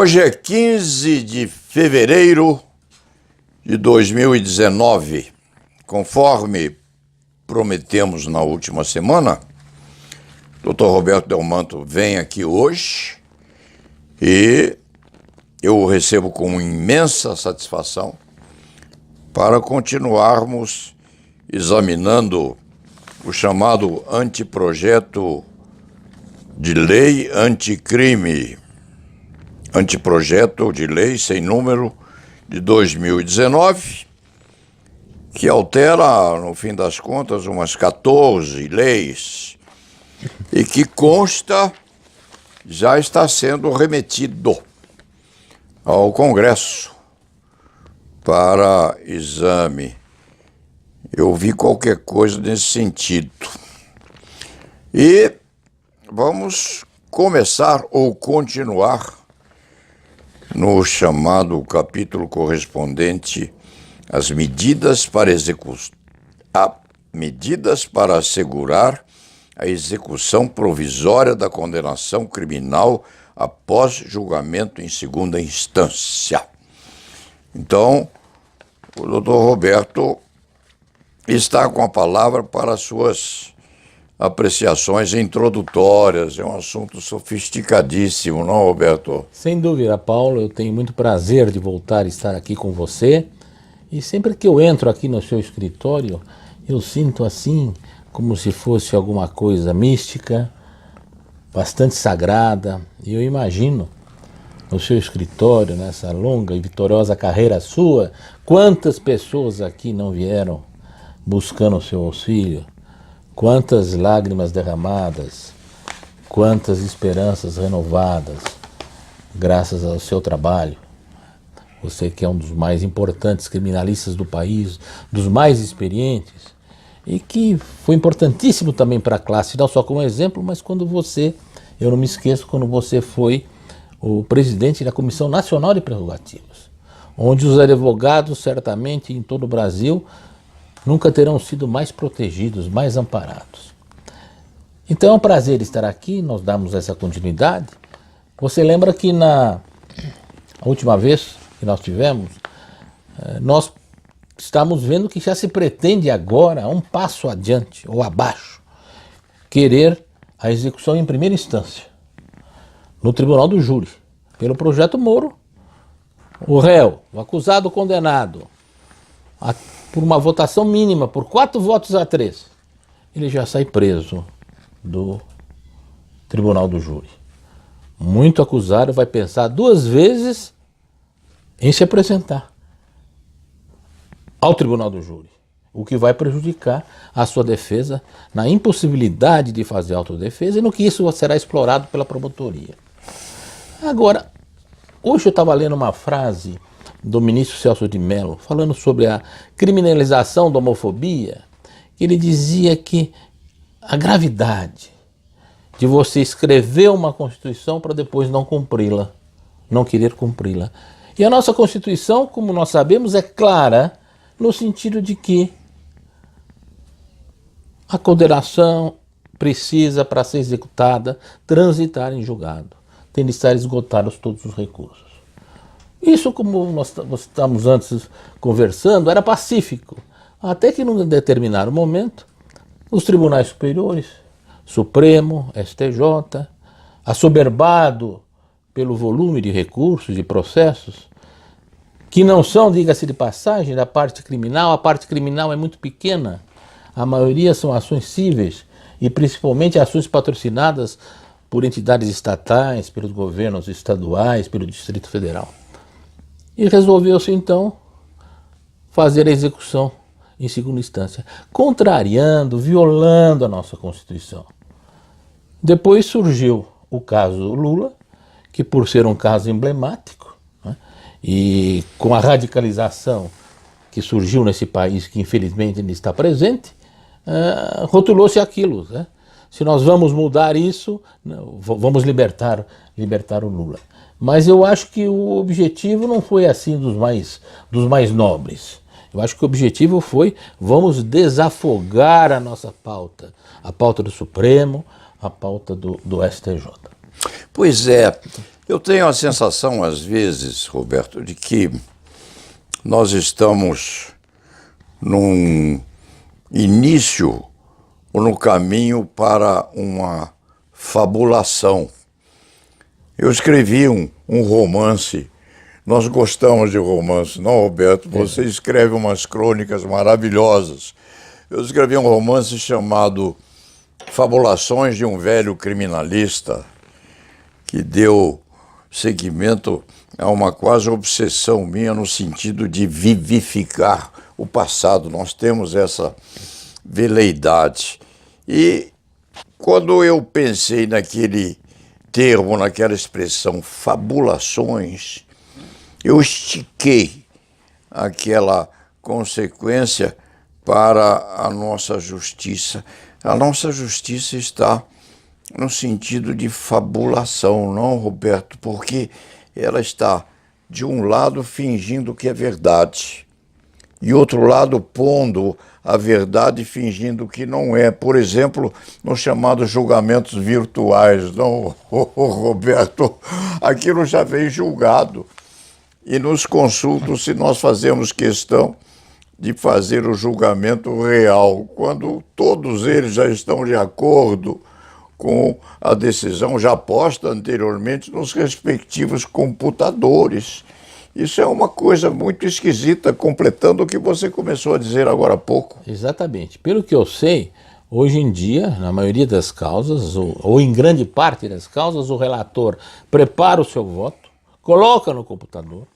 Hoje é 15 de fevereiro de 2019. Conforme prometemos na última semana, o Dr. Roberto Delmanto vem aqui hoje e eu o recebo com imensa satisfação para continuarmos examinando o chamado anteprojeto de lei anticrime, anteprojeto de lei sem número de 2019, que altera, no fim das contas, umas 14 leis e que consta já está sendo remetido ao Congresso para exame. Eu vi qualquer coisa nesse sentido. E vamos começar ou continuar no chamado capítulo correspondente às medidas para assegurar a execução provisória da condenação criminal após julgamento em segunda instância. Então, o doutor Roberto está com a palavra para suas apreciações introdutórias. É um assunto sofisticadíssimo, não, Roberto? Sem dúvida, Paulo. Eu tenho muito prazer de voltar a estar aqui com você. E sempre que eu entro aqui no seu escritório, eu sinto assim, como se fosse alguma coisa mística, bastante sagrada. E eu imagino no seu escritório, nessa longa e vitoriosa carreira sua, quantas pessoas aqui não vieram buscando o seu auxílio, quantas lágrimas derramadas, quantas esperanças renovadas, graças ao seu trabalho. Você que é um dos mais importantes criminalistas do país, dos mais experientes, e que foi importantíssimo também para a classe, não só como exemplo, mas eu não me esqueço, quando você foi o presidente da Comissão Nacional de Prerrogativas, onde os advogados, certamente, em todo o Brasil, nunca terão sido mais protegidos, mais amparados. Então é um prazer estar aqui, nós damos essa continuidade. Você lembra que a última vez que nós tivemos, nós estamos vendo que já se pretende agora, um passo adiante ou abaixo, querer a execução em primeira instância, no Tribunal do Júri, pelo projeto Moro. O réu, o acusado, o condenado, por uma votação mínima, por 4 votos a 3, ele já sai preso do Tribunal do Júri. Muito acusado vai pensar 2 vezes em se apresentar ao Tribunal do Júri, o que vai prejudicar a sua defesa na impossibilidade de fazer autodefesa e no que isso será explorado pela promotoria. Agora, hoje eu estava lendo uma frase do ministro Celso de Mello, falando sobre a criminalização da homofobia. Ele dizia que a gravidade de você escrever uma Constituição para depois não cumpri-la, não querer cumpri-la. E a nossa Constituição, como nós sabemos, é clara no sentido de que a condenação precisa, para ser executada, transitar em julgado, tem de estar esgotados todos os recursos. Isso, como nós estávamos antes conversando, era pacífico, até que num determinado momento, os tribunais superiores, Supremo, STJ, assoberbado pelo volume de recursos e processos, que não são, diga-se de passagem, da parte criminal. A parte criminal é muito pequena, a maioria são ações cíveis e principalmente ações patrocinadas por entidades estatais, pelos governos estaduais, pelo Distrito Federal. E resolveu-se então fazer a execução em segunda instância, contrariando, violando a nossa Constituição. Depois surgiu o caso Lula, que por ser um caso emblemático, né, e com a radicalização que surgiu nesse país, que infelizmente ainda está presente, rotulou-se aquilo, né? Se nós vamos mudar isso, vamos libertar o Lula. Mas eu acho que o objetivo não foi assim dos mais nobres. Eu acho que o objetivo foi: vamos desafogar a nossa pauta, a pauta do Supremo, a pauta do STJ. Pois é, eu tenho a sensação, às vezes, Roberto, de que nós estamos num início ou no caminho para uma fabulação. Eu escrevi um romance. Nós gostamos de romance, não, Roberto? Você escreve umas crônicas maravilhosas. Eu escrevi um romance chamado Fabulações de um Velho Criminalista, que deu seguimento a uma quase obsessão minha no sentido de vivificar o passado. Nós temos essa veleidade. E quando eu pensei naquele termo, naquela expressão, fabulações, eu estiquei aquela consequência para a nossa justiça. A nossa justiça está no sentido de fabulação, não, Roberto? Porque ela está, de um lado, fingindo que é verdade, e outro lado, pondo a verdade fingindo que não é. Por exemplo, nos chamados julgamentos virtuais, não, Roberto? Aquilo já vem julgado. E nos consultam se nós fazemos questão de fazer o julgamento real, quando todos eles já estão de acordo com a decisão já posta anteriormente nos respectivos computadores. Isso é uma coisa muito esquisita, completando o que você começou a dizer agora há pouco. Exatamente. Pelo que eu sei, hoje em dia, na maioria das causas, ou em grande parte das causas, o relator prepara o seu voto, coloca no computador,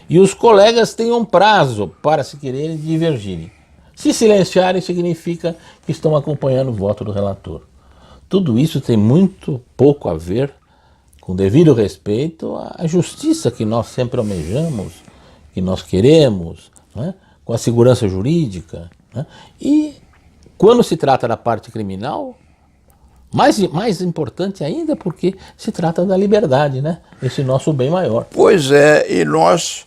e os colegas têm um prazo para se quererem divergirem. Se silenciarem, significa que estão acompanhando o voto do relator. Tudo isso tem muito pouco a ver, com devido respeito, à justiça que nós sempre almejamos, que nós queremos, né? Com a segurança jurídica. Né? E quando se trata da parte criminal, mais importante ainda, porque se trata da liberdade, né? Esse nosso bem maior. Pois é, e nós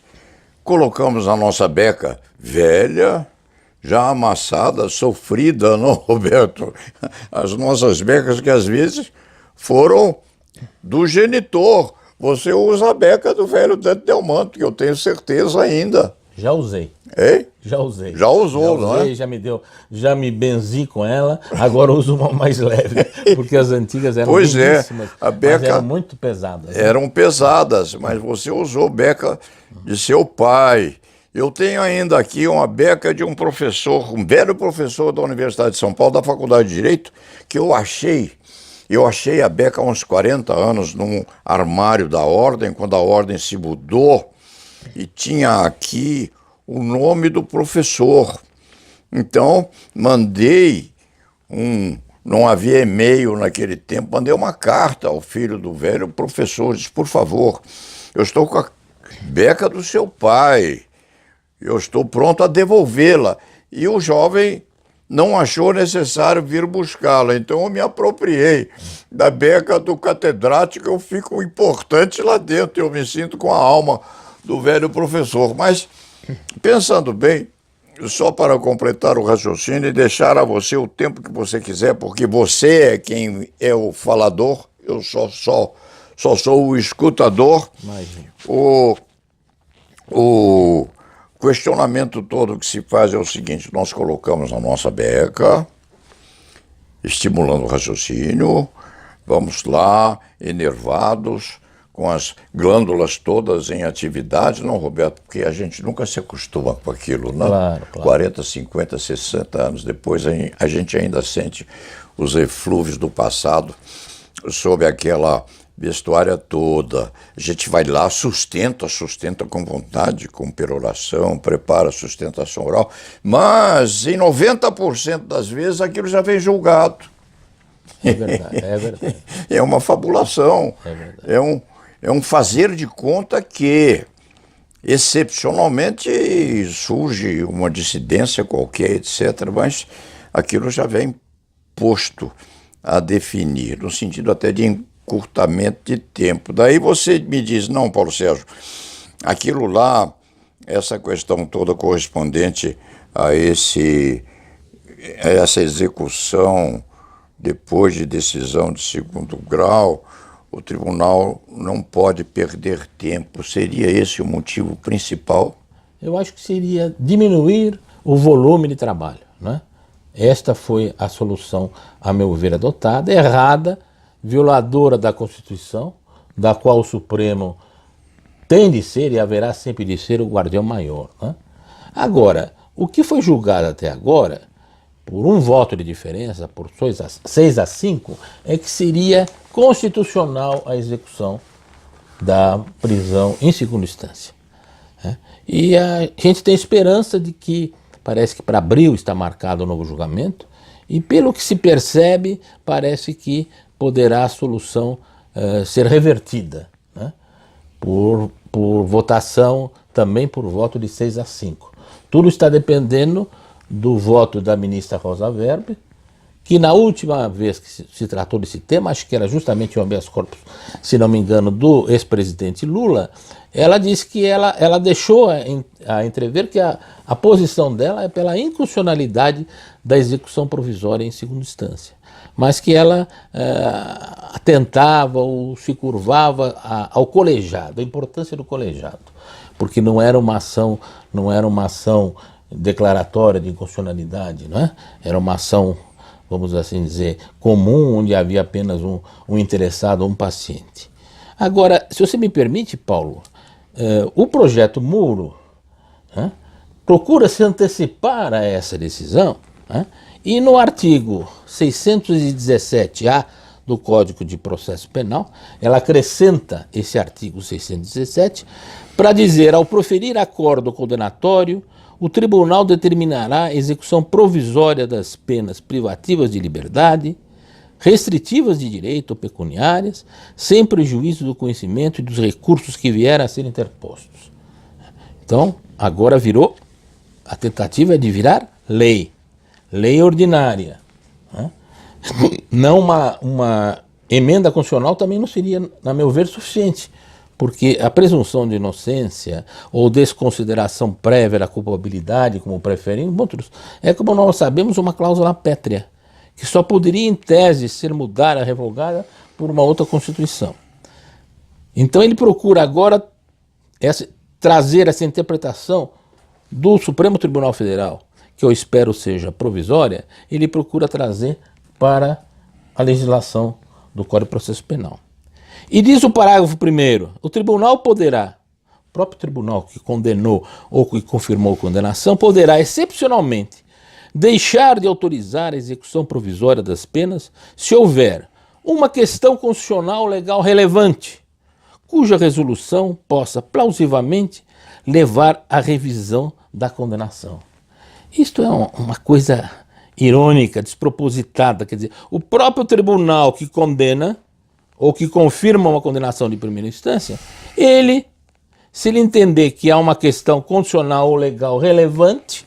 colocamos a nossa beca velha, já amassada, sofrida, não, Roberto? As nossas becas que às vezes foram do genitor. Você usa a beca do velho Dante Delmanto, que eu tenho certeza ainda. Já usei. Hein? Já usei. Já usou, não é? Já me benzi com ela, agora uso uma mais leve, porque as antigas eram pois lindíssimas, a beca mas eram muito pesadas. Né? Eram pesadas, mas você usou beca de seu pai. Eu tenho ainda aqui uma beca de um professor, um velho professor da Universidade de São Paulo, da Faculdade de Direito, que eu achei a beca há uns 40 anos num armário da Ordem, quando a Ordem se mudou, e tinha aqui o nome do professor. Então, não havia e-mail naquele tempo, mandei uma carta ao filho do velho professor, disse, por favor, eu estou com a beca do seu pai, eu estou pronto a devolvê-la. E o jovem não achou necessário vir buscá-la, então eu me apropriei da beca do catedrático, eu fico importante lá dentro, eu me sinto com a alma do velho professor. Mas, pensando bem, só para completar o raciocínio e deixar a você o tempo que você quiser, porque você é quem é o falador, eu só sou o escutador. Imagina. O questionamento todo que se faz é o seguinte: nós colocamos a nossa beca, estimulando o raciocínio, vamos lá, enervados, com as glândulas todas em atividade, não, Roberto? Porque a gente nunca se acostuma com aquilo, né? Claro. 40, 50, 60 anos depois, a gente ainda sente os eflúvios do passado sob aquela vestuária toda. A gente vai lá, sustenta com vontade, com peroração, prepara a sustentação oral, mas em 90% das vezes aquilo já vem julgado. É verdade, é verdade. É uma fabulação, É verdade. É um fazer de conta que, excepcionalmente, surge uma dissidência qualquer, etc., mas aquilo já vem posto a definir, no sentido até de encurtamento de tempo. Daí você me diz, não, Paulo Sérgio, aquilo lá, essa questão toda correspondente a essa execução depois de decisão de segundo grau, o tribunal não pode perder tempo. Seria esse o motivo principal? Eu acho que seria diminuir o volume de trabalho, né? Esta foi a solução, a meu ver, adotada, errada, violadora da Constituição, da qual o Supremo tem de ser e haverá sempre de ser o guardião maior, né? Agora, o que foi julgado até agora, por um voto de diferença, por 6-5, é que seria constitucional a execução da prisão em segunda instância, né? E a gente tem esperança de que, parece que para abril está marcado o novo julgamento, e pelo que se percebe, parece que poderá a solução ser revertida, né? Por votação, também por voto de 6-5. Tudo está dependendo do voto da ministra Rosa Weber, que na última vez que se tratou desse tema, acho que era justamente o habeas corpus, se não me engano, do ex-presidente Lula, ela disse que ela deixou a entrever que a posição dela é pela inconstitucionalidade da execução provisória em segunda instância, mas que ela atentava ou se curvava ao colegiado, a importância do colegiado, porque não era uma ação declaratória de inconstitucionalidade, não é? Era uma ação, vamos assim dizer, comum, onde havia apenas um interessado, um paciente. Agora, se você me permite, Paulo, o projeto Muro, né, procura se antecipar a essa decisão, né, e no artigo 617-A do Código de Processo Penal, ela acrescenta esse artigo 617 para dizer: ao proferir acordo condenatório, o tribunal determinará a execução provisória das penas privativas de liberdade, restritivas de direito ou pecuniárias, sem prejuízo do conhecimento e dos recursos que vierem a ser interpostos. Então, agora virou, a tentativa é de virar lei ordinária, né? Não uma emenda constitucional também não seria, na meu ver, suficiente, porque a presunção de inocência ou desconsideração prévia da culpabilidade, como preferem outros, é, como nós sabemos, uma cláusula pétrea, que só poderia, em tese, ser mudada, revogada por uma outra Constituição. Então ele procura agora trazer essa interpretação do Supremo Tribunal Federal, que eu espero seja provisória, ele procura trazer para a legislação do Código de Processo Penal. E diz o parágrafo 1º, o tribunal poderá, o próprio tribunal que condenou ou que confirmou a condenação, poderá excepcionalmente deixar de autorizar a execução provisória das penas se houver uma questão constitucional legal relevante, cuja resolução possa plausivelmente levar à revisão da condenação. Isto é uma coisa irônica, despropositada, quer dizer, o próprio tribunal que condena ou que confirma uma condenação de primeira instância, ele, se ele entender que há uma questão constitucional ou legal relevante,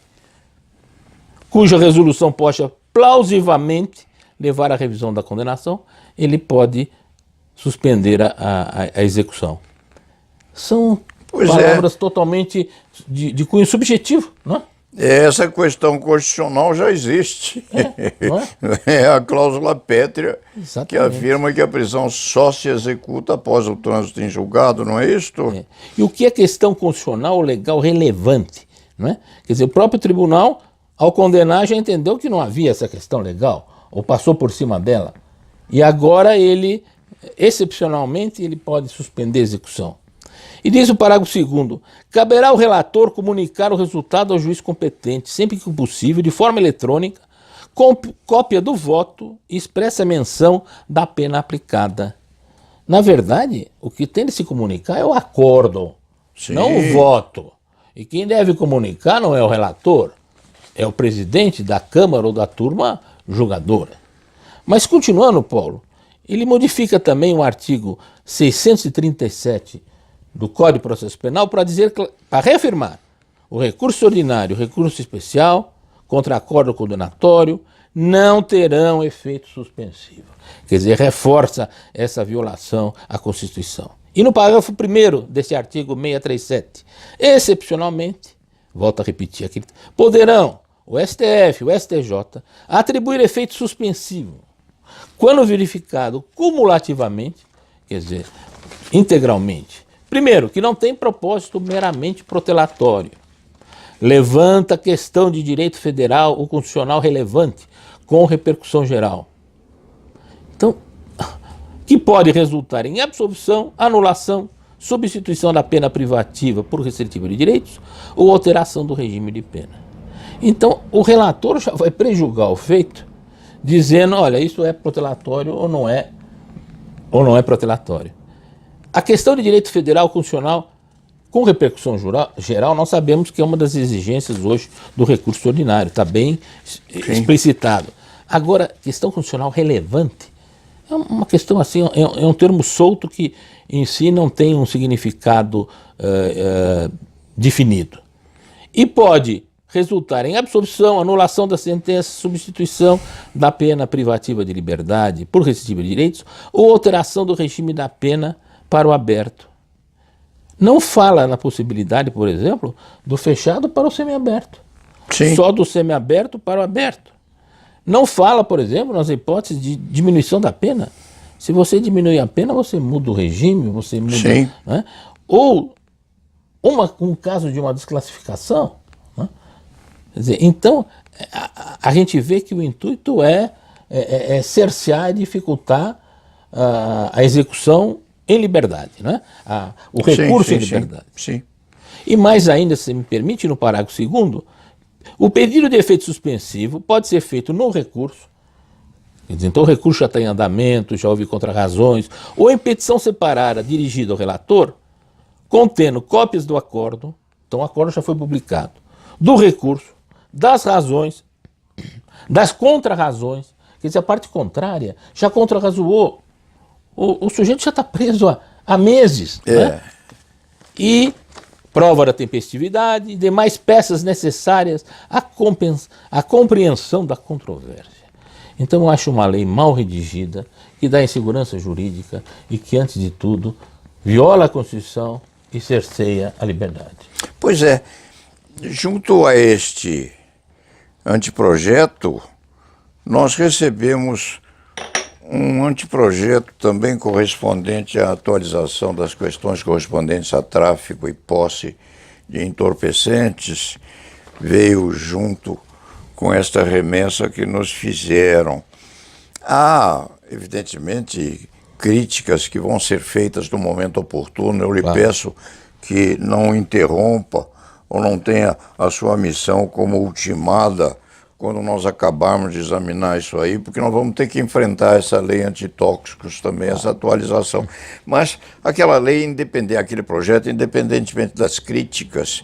cuja resolução possa plausivelmente levar à revisão da condenação, ele pode suspender a execução. São palavras totalmente de cunho subjetivo, não é? Essa questão constitucional já existe. Não é? É a cláusula pétrea. Exatamente. Que afirma que a prisão só se executa após o trânsito em julgado, não é isto? É. E o que é questão constitucional ou legal relevante? Não é? Quer dizer, o próprio tribunal, ao condenar, já entendeu que não havia essa questão legal, ou passou por cima dela. E agora ele, excepcionalmente, ele pode suspender a execução. E diz o parágrafo 2º, caberá ao relator comunicar o resultado ao juiz competente, sempre que possível, de forma eletrônica, com cópia do voto e expressa menção da pena aplicada. Na verdade, o que tem de se comunicar é o acórdão, não o voto. E quem deve comunicar não é o relator, é o presidente da Câmara ou da turma julgadora. Mas continuando, Paulo, ele modifica também o artigo 637 do Código de Processo Penal para dizer, para reafirmar, o recurso ordinário e o recurso especial contra acordo condenatório não terão efeito suspensivo. Quer dizer, reforça essa violação à Constituição. E no parágrafo 1º desse artigo 637, excepcionalmente, volto a repetir aqui, poderão o STF, o STJ, atribuir efeito suspensivo quando verificado cumulativamente quer dizer, integralmente. Primeiro, que não tem propósito meramente protelatório. Levanta a questão de direito federal ou constitucional relevante, com repercussão geral. Então, que pode resultar em absolvição, anulação, substituição da pena privativa por restritiva de direitos ou alteração do regime de pena. Então, o relator já vai prejulgar o feito, dizendo, olha, isso é protelatório ou não é protelatório. A questão de direito federal constitucional com repercussão geral, nós sabemos que é uma das exigências hoje do recurso ordinário, está bem explicitado. Agora, questão constitucional relevante é uma questão assim, é um termo solto que em si não tem um significado definido. E pode resultar em absolvição, anulação da sentença, substituição da pena privativa de liberdade por restritiva de direitos ou alteração do regime da pena para o aberto. Não fala na possibilidade, por exemplo, do fechado para o semiaberto. Sim. Só do semiaberto para o aberto. Não fala, por exemplo, nas hipóteses de diminuição da pena. Se você diminui a pena, você muda o regime, você muda... Sim. Né? Ou um caso de uma desclassificação. Né? Quer dizer, então, a gente vê que o intuito é cercear e dificultar a execução em liberdade, né? O recurso em liberdade. Sim. E mais ainda, se me permite, no parágrafo 2º, o pedido de efeito suspensivo pode ser feito no recurso, quer dizer, então o recurso já está em andamento, já houve contrarrazões, ou em petição separada dirigida ao relator, contendo cópias do acordo, então o acordo já foi publicado, do recurso, das razões, das contrarrazões, quer dizer, a parte contrária já contrarrazoou. O sujeito já está preso há meses. Né? E prova da tempestividade e demais peças necessárias à compreensão da controvérsia. Então eu acho uma lei mal redigida, que dá insegurança jurídica e que, antes de tudo, viola a Constituição e cerceia a liberdade. Pois é, junto a este anteprojeto, nós recebemos um anteprojeto também correspondente à atualização das questões correspondentes a tráfico e posse de entorpecentes, veio junto com esta remessa que nos fizeram. Há, evidentemente, críticas que vão ser feitas no momento oportuno. Eu lhe peço que não interrompa ou não tenha a sua missão como ultimada quando nós acabarmos de examinar isso aí, porque nós vamos ter que enfrentar essa lei antitóxicos também, essa atualização. Mas aquela lei, aquele projeto, independentemente das críticas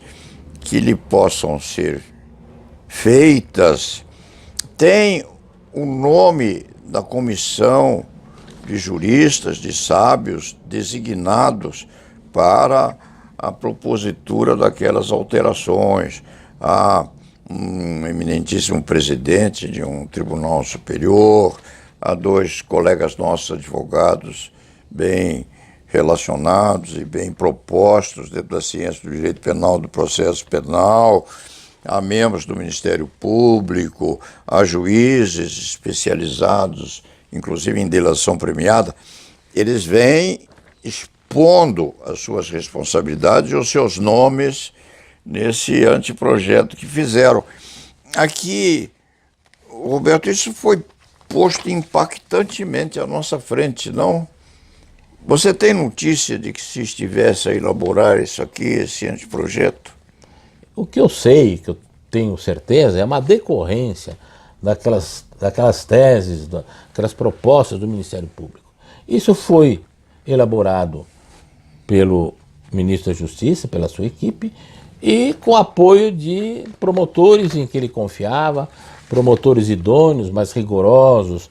que lhe possam ser feitas, tem o nome da comissão de juristas, de sábios, designados para a propositura daquelas alterações. Um eminentíssimo presidente de um tribunal superior, há 2 colegas nossos advogados bem relacionados e bem propostos dentro da ciência do direito penal, do processo penal, há membros do Ministério Público, há juízes especializados, inclusive em delação premiada. Eles vêm expondo as suas responsabilidades e os seus nomes nesse anteprojeto que fizeram. Aqui, Roberto, isso foi posto impactantemente à nossa frente, não? Você tem notícia de que se estivesse a elaborar isso aqui, esse anteprojeto? O que eu sei, que eu tenho certeza, é uma decorrência daquelas teses, daquelas propostas do Ministério Público. Isso foi elaborado pelo ministro da Justiça, pela sua equipe, e com apoio de promotores em que ele confiava, promotores idôneos, mais rigorosos,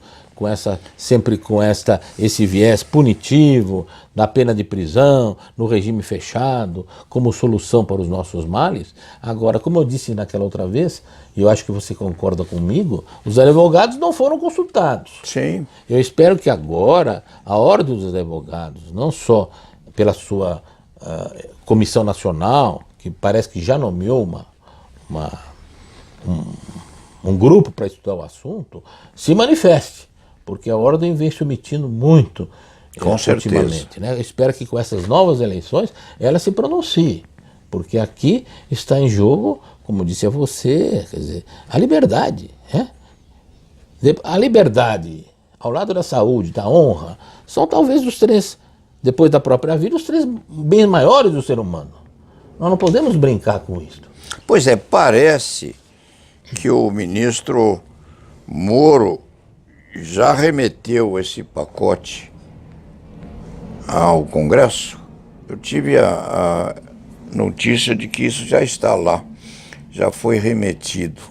sempre com esse viés punitivo da pena de prisão, no regime fechado, como solução para os nossos males. Agora, como eu disse naquela outra vez, e eu acho que você concorda comigo, os advogados não foram consultados. Sim. Eu espero que agora a Ordem dos Advogados, não só pela sua Comissão Nacional, que parece que já nomeou um grupo para estudar o assunto, se manifeste, porque a Ordem vem se omitindo muito Com certeza. ultimamente, né? Eu espero que com essas novas eleições ela se pronuncie, porque aqui está em jogo, como disse a você, quer dizer, a liberdade, né? A liberdade, ao lado da saúde, da honra, são talvez os três, depois da própria vida, os três bens maiores do ser humano. Nós não podemos brincar com isso. Pois é, parece que o ministro Moro já remeteu esse pacote ao Congresso. Eu tive a notícia de que isso já está lá, já foi remetido.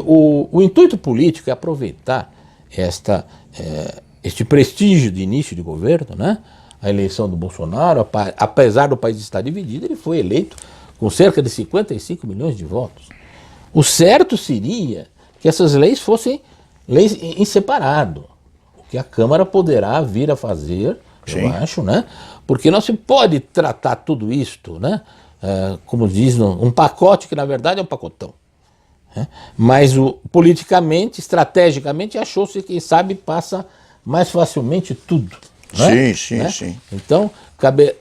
O intuito político é aproveitar este prestígio de início de governo, né? A eleição do Bolsonaro, apesar do país estar dividido, ele foi eleito com cerca de 55 milhões de votos. O certo seria que essas leis fossem leis em separado, o que a Câmara poderá vir a fazer, Sim. eu acho, né? Porque não se pode tratar tudo isto, né? Como diz, um pacote que na verdade é um pacotão. Mas politicamente, estrategicamente, achou-se que, quem sabe, passa mais facilmente tudo. Sim, sim, né? sim. Então,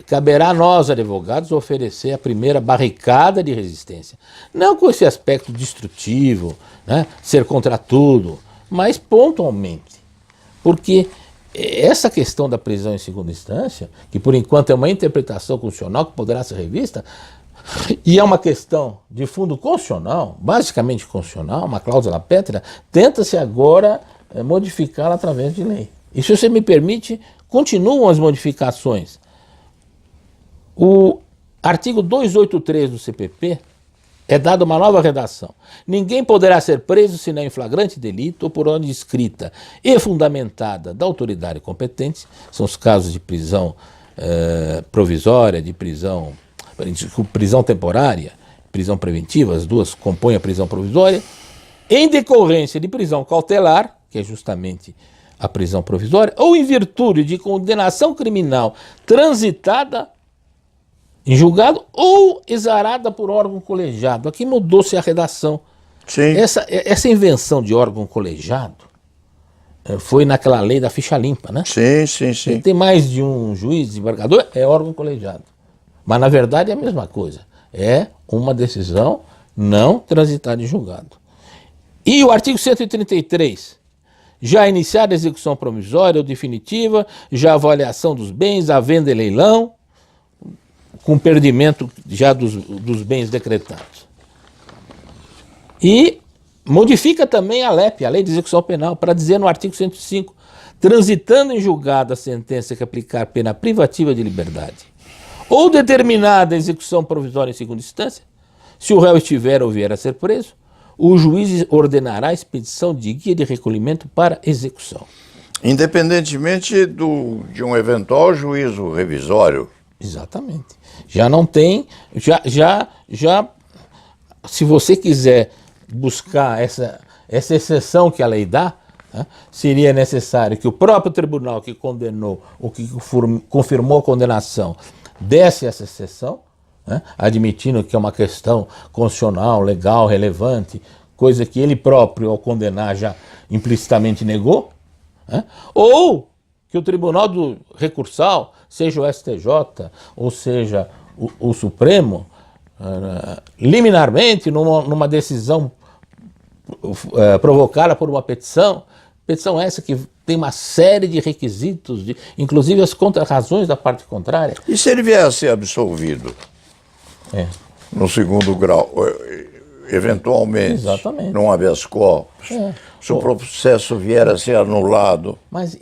caberá a nós, advogados, oferecer a primeira barricada de resistência. Não com esse aspecto destrutivo, né? Ser contra tudo, mas pontualmente. Porque essa questão da prisão em segunda instância, que por enquanto é uma interpretação constitucional que poderá ser revista, e é uma questão de fundo constitucional, basicamente constitucional, uma cláusula pétrea, tenta-se agora modificá-la através de lei. E se você me permite, continuam as modificações. O artigo 283 do CPP é dado uma nova redação. Ninguém poderá ser preso senão em flagrante delito ou por ordem escrita e fundamentada da autoridade competente, são os casos de prisão provisória, de prisão temporária, prisão preventiva, as duas compõem a prisão provisória, em decorrência de prisão cautelar, que é justamente a prisão provisória, ou em virtude de condenação criminal transitada em julgado ou exarada por órgão colegiado. Aqui mudou-se a redação. Sim. Essa invenção de órgão colegiado foi naquela lei da ficha limpa, né? Sim, sim, sim. Tem mais de um juiz, desembargador, é órgão colegiado. Mas, na verdade, é a mesma coisa. É uma decisão não transitada em julgado. E o artigo 133, já iniciada a execução provisória ou definitiva, já a avaliação dos bens, a venda e leilão, com perdimento já dos bens decretados. E modifica também a LEP, a Lei de Execução Penal, para dizer no artigo 105, transitando em julgado a sentença que aplicar pena privativa de liberdade, ou determinada a execução provisória em segunda instância, se o réu estiver ou vier a ser preso, o juiz ordenará a expedição de guia de recolhimento para execução. Independentemente de um eventual juízo revisório. Exatamente. Já não tem, se você quiser buscar essa exceção que a lei dá, né, seria necessário que o próprio tribunal que condenou ou que confirmou a condenação desse essa exceção, né, admitindo que é uma questão constitucional, legal, relevante, coisa que ele próprio, ao condenar, já implicitamente negou, né, ou que o tribunal do recursal, seja o STJ, ou seja o Supremo, liminarmente, numa decisão provocada por uma petição essa que tem uma série de requisitos, inclusive as contrarrazões da parte contrária. E se ele vier a ser absolvido no segundo grau, eventualmente, exatamente, não habeas corpus, se o processo vier a ser anulado? Mas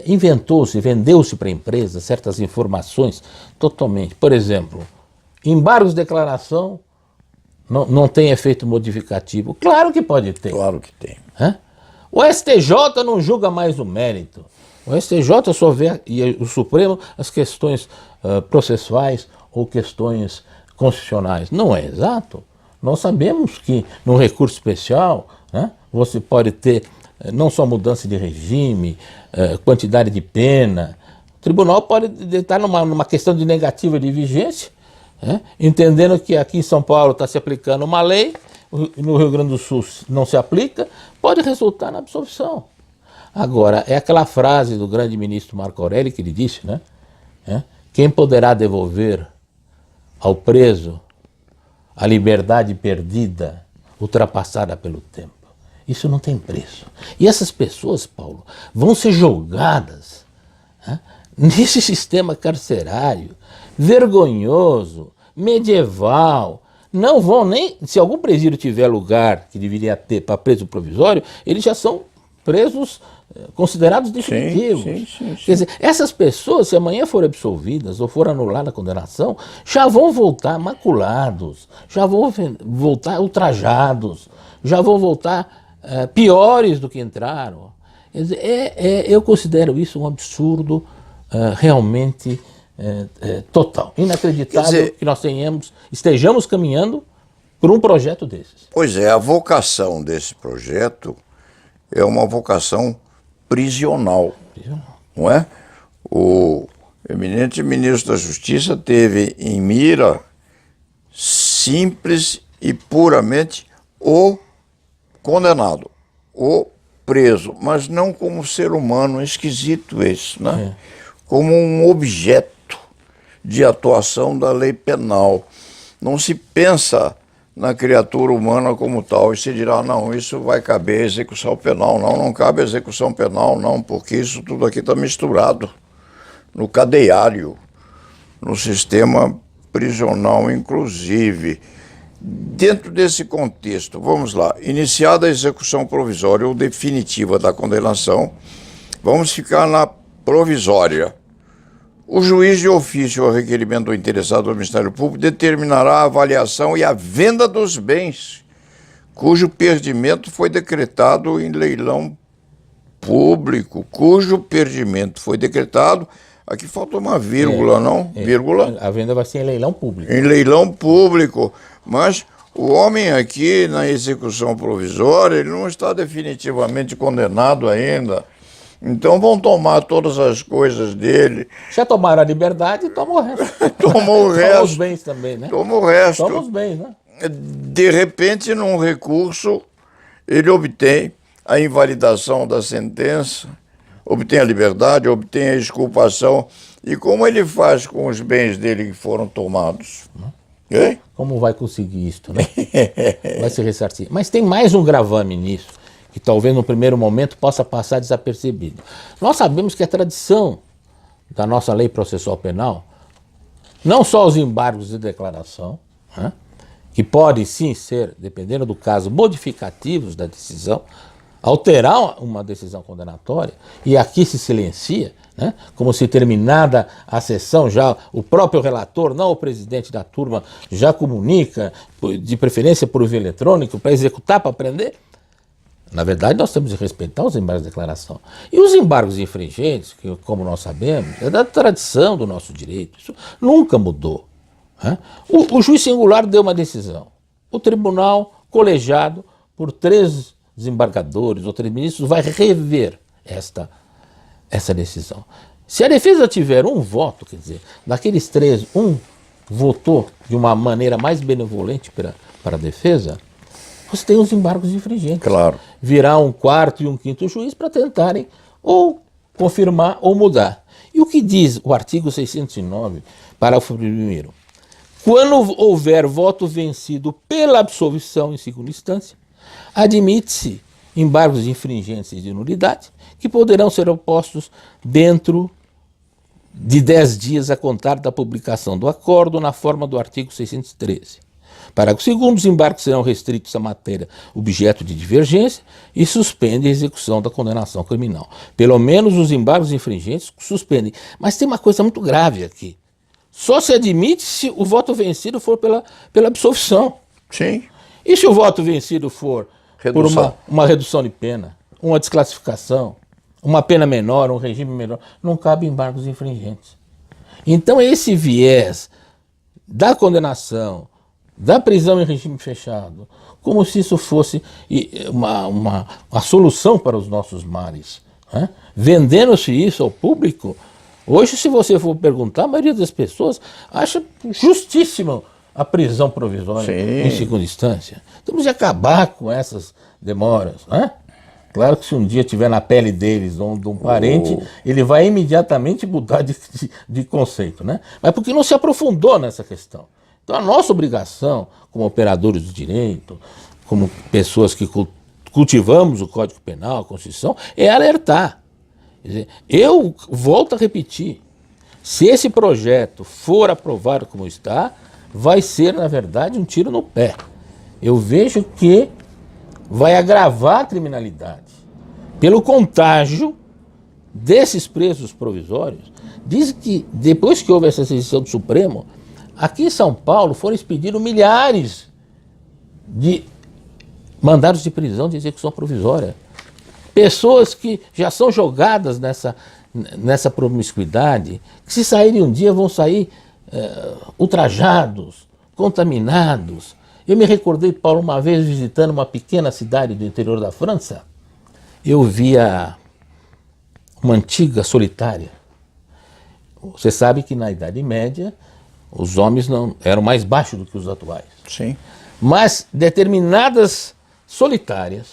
inventou-se, vendeu-se para a empresa certas informações totalmente. Por exemplo, embargos de declaração não tem efeito modificativo. Claro que pode ter. Claro que tem. O STJ não julga mais o mérito. O STJ só vê, e o Supremo, as questões processuais ou questões constitucionais. Não é exato. Nós sabemos que no recurso especial, né, você pode ter não só mudança de regime, quantidade de pena. O tribunal pode estar numa questão de negativa de vigência, entendendo que aqui em São Paulo está se aplicando uma lei, no Rio Grande do Sul não se aplica, pode resultar na absolvição. Agora, é aquela frase do grande ministro Marco Aurélio que ele disse, né? Quem poderá devolver ao preso a liberdade perdida, ultrapassada pelo tempo? Isso não tem preço. E essas pessoas, Paulo, vão ser julgadas nesse sistema carcerário vergonhoso, medieval. Não vão nem, se algum presídio tiver lugar que deveria ter para preso provisório, eles já são presos considerados definitivos. Sim. Quer dizer, essas pessoas, se amanhã forem absolvidas ou for anulada a condenação, já vão voltar maculados, já vão voltar ultrajados, já vão voltar piores do que entraram. Quer dizer, eu considero isso um absurdo realmente total. Inacreditável que nós estejamos caminhando por um projeto desses. Pois é, a vocação desse projeto é uma vocação prisional, não é? O eminente ministro da Justiça teve em mira simples e puramente o condenado, o preso, mas não como ser humano, é esquisito isso, né? Como um objeto de atuação da lei penal. Não se pensa na criatura humana como tal, e se dirá, não, isso vai caber execução penal. Não, não cabe execução penal, não, porque isso tudo aqui está misturado no cadeiário, no sistema prisional, inclusive. Dentro desse contexto, vamos lá, iniciada a execução provisória ou definitiva da condenação, vamos ficar na provisória. O juiz de ofício ao requerimento do interessado do Ministério Público determinará a avaliação e a venda dos bens, cujo perdimento foi decretado em leilão público, aqui falta uma vírgula, não? Vírgula. A venda vai ser em leilão público. Em leilão público, mas o homem aqui na execução provisória, ele não está definitivamente condenado ainda. Então vão tomar todas as coisas dele. Já tomaram a liberdade e tomam o resto. Tomam o resto. Tomam os bens também, né? Tomam o resto. Tomam os bens, né? De repente, num recurso, ele obtém a invalidação da sentença, obtém a liberdade, obtém a exculpação. E como ele faz com os bens dele que foram tomados? Como vai conseguir isto, né? Vai se ressarcir. Mas tem mais um gravame nisso, que talvez no primeiro momento possa passar desapercebido. Nós sabemos que a tradição da nossa lei processual penal, não só os embargos de declaração, né, que podem sim ser, dependendo do caso, modificativos da decisão, alterar uma decisão condenatória, e aqui se silencia, né, como se terminada a sessão já o próprio relator, não o presidente da turma, já comunica, de preferência por via eletrônica, para executar, para prender. Na verdade, nós temos de respeitar os embargos de declaração. E os embargos infringentes, que, como nós sabemos, é da tradição do nosso direito. Isso nunca mudou. Né? O juiz singular deu uma decisão. O tribunal, colegiado por 3 desembargadores ou 3 ministros, vai rever essa decisão. Se a defesa tiver um voto, quer dizer, daqueles 3, um votou de uma maneira mais benevolente para a defesa, você tem os embargos infringentes. Claro. Virá um 4º e um 5º juiz para tentarem ou confirmar ou mudar. E o que diz o artigo 609, parágrafo 1º? Quando houver voto vencido pela absolvição em segunda instância, admite-se embargos infringentes e de nulidade, que poderão ser opostos dentro de 10 dias a contar da publicação do acordo na forma do artigo 613. Parágrafo 2º, os embargos serão restritos à matéria objeto de divergência e suspende a execução da condenação criminal. Pelo menos os embargos infringentes suspendem. Mas tem uma coisa muito grave aqui. Só se admite se o voto vencido for pela absolvição. Sim. E se o voto vencido for Redução. por uma redução de pena, uma desclassificação, uma pena menor, um regime menor, não cabe embargos infringentes. Então esse viés da condenação, da prisão em regime fechado, como se isso fosse uma solução para os nossos males, né? Vendendo-se isso ao público. Hoje, se você for perguntar, a maioria das pessoas acha justíssimo a prisão provisória em segunda instância. Temos de acabar com essas demoras, né? claro que se um dia tiver na pele deles de um parente, ele vai imediatamente mudar de conceito, né? Mas porque não se aprofundou nessa questão. Então a nossa obrigação, como operadores do direito, como pessoas que cultivamos o Código Penal, a Constituição, é alertar. Quer dizer, eu volto a repetir, se esse projeto for aprovado como está, vai ser, na verdade, um tiro no pé. Eu vejo que vai agravar a criminalidade pelo contágio desses presos provisórios. Diz que depois que houve essa decisão do Supremo, aqui em São Paulo foram expedidos milhares de mandados de prisão de execução provisória. Pessoas que já são jogadas nessa promiscuidade, que se saírem um dia vão sair ultrajados, contaminados. Eu me recordei, Paulo, uma vez visitando uma pequena cidade do interior da França, eu via uma antiga solitária. Você sabe que na Idade Média os homens não eram mais baixos do que os atuais. Sim. Mas determinadas solitárias,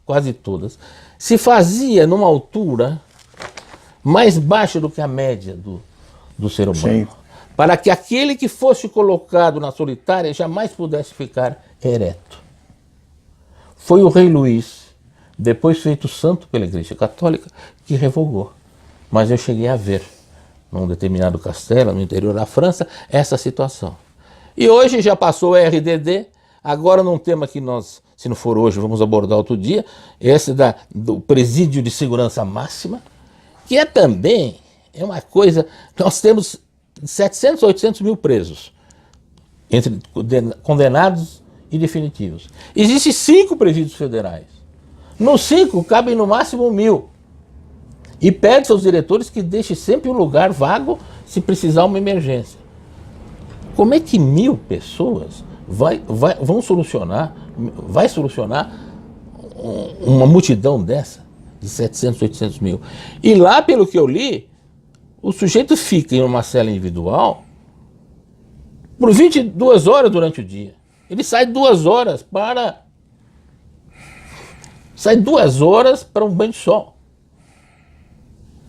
quase todas, se fazia numa altura mais baixa do que a média do ser humano. Sim. Para que aquele que fosse colocado na solitária jamais pudesse ficar ereto. Foi o rei Luís, depois feito santo pela Igreja Católica, que revogou. Mas eu cheguei a ver, num determinado castelo, no interior da França, essa situação. E hoje já passou o RDD, agora num tema que nós, se não for hoje, vamos abordar outro dia, esse do presídio de segurança máxima, que também uma coisa, nós temos 700, 800 mil presos, entre condenados e definitivos. Existem 5 presídios federais. Nos 5 cabem no máximo 1.000. E pede aos diretores que deixem sempre um lugar vago se precisar uma emergência. Como é que 1.000 pessoas vai solucionar uma multidão dessa, de 700, 800 mil? E lá, pelo que eu li, o sujeito fica em uma cela individual por 22 horas durante o dia. Ele sai 2 horas para um banho de sol.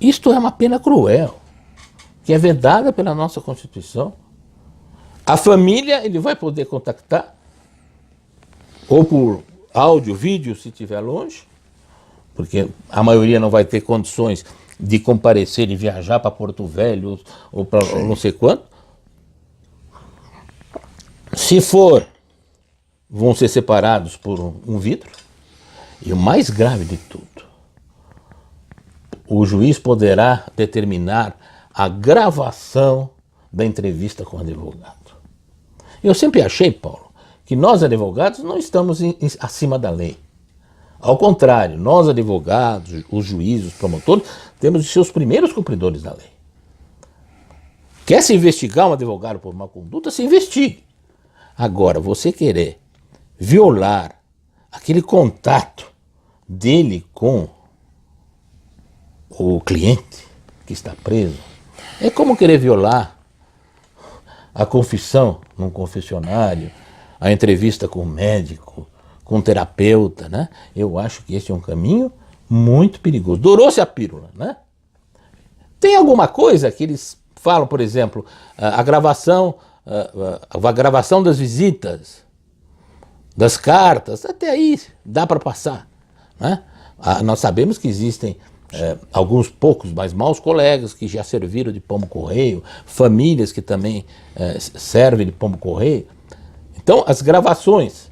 Isto é uma pena cruel, que é vedada pela nossa Constituição. A família ele vai poder contactar, ou por áudio, vídeo, se estiver longe, porque a maioria não vai ter condições de comparecer e viajar para Porto Velho ou para não sei quanto. Se for, vão ser separados por um vidro. E o mais grave de tudo, o juiz poderá determinar a gravação da entrevista com o advogado. Eu sempre achei, Paulo, que nós advogados não estamos acima da lei. Ao contrário, nós advogados, os juízes, os promotores, temos de ser os primeiros cumpridores da lei. Quer se investigar um advogado por má conduta, se investigue. Agora, você querer violar aquele contato dele com o cliente que está preso, é como querer violar a confissão num confessionário, a entrevista com o médico, com o terapeuta, né? Eu acho que esse é um caminho muito perigoso. Dourou-se a pílula, né? Tem alguma coisa que eles falam, por exemplo, a gravação das visitas, das cartas, até aí dá para passar, né? Nós sabemos que existem alguns poucos, mas maus colegas que já serviram de pombo-correio, famílias que também servem de pombo-correio. Então, as gravações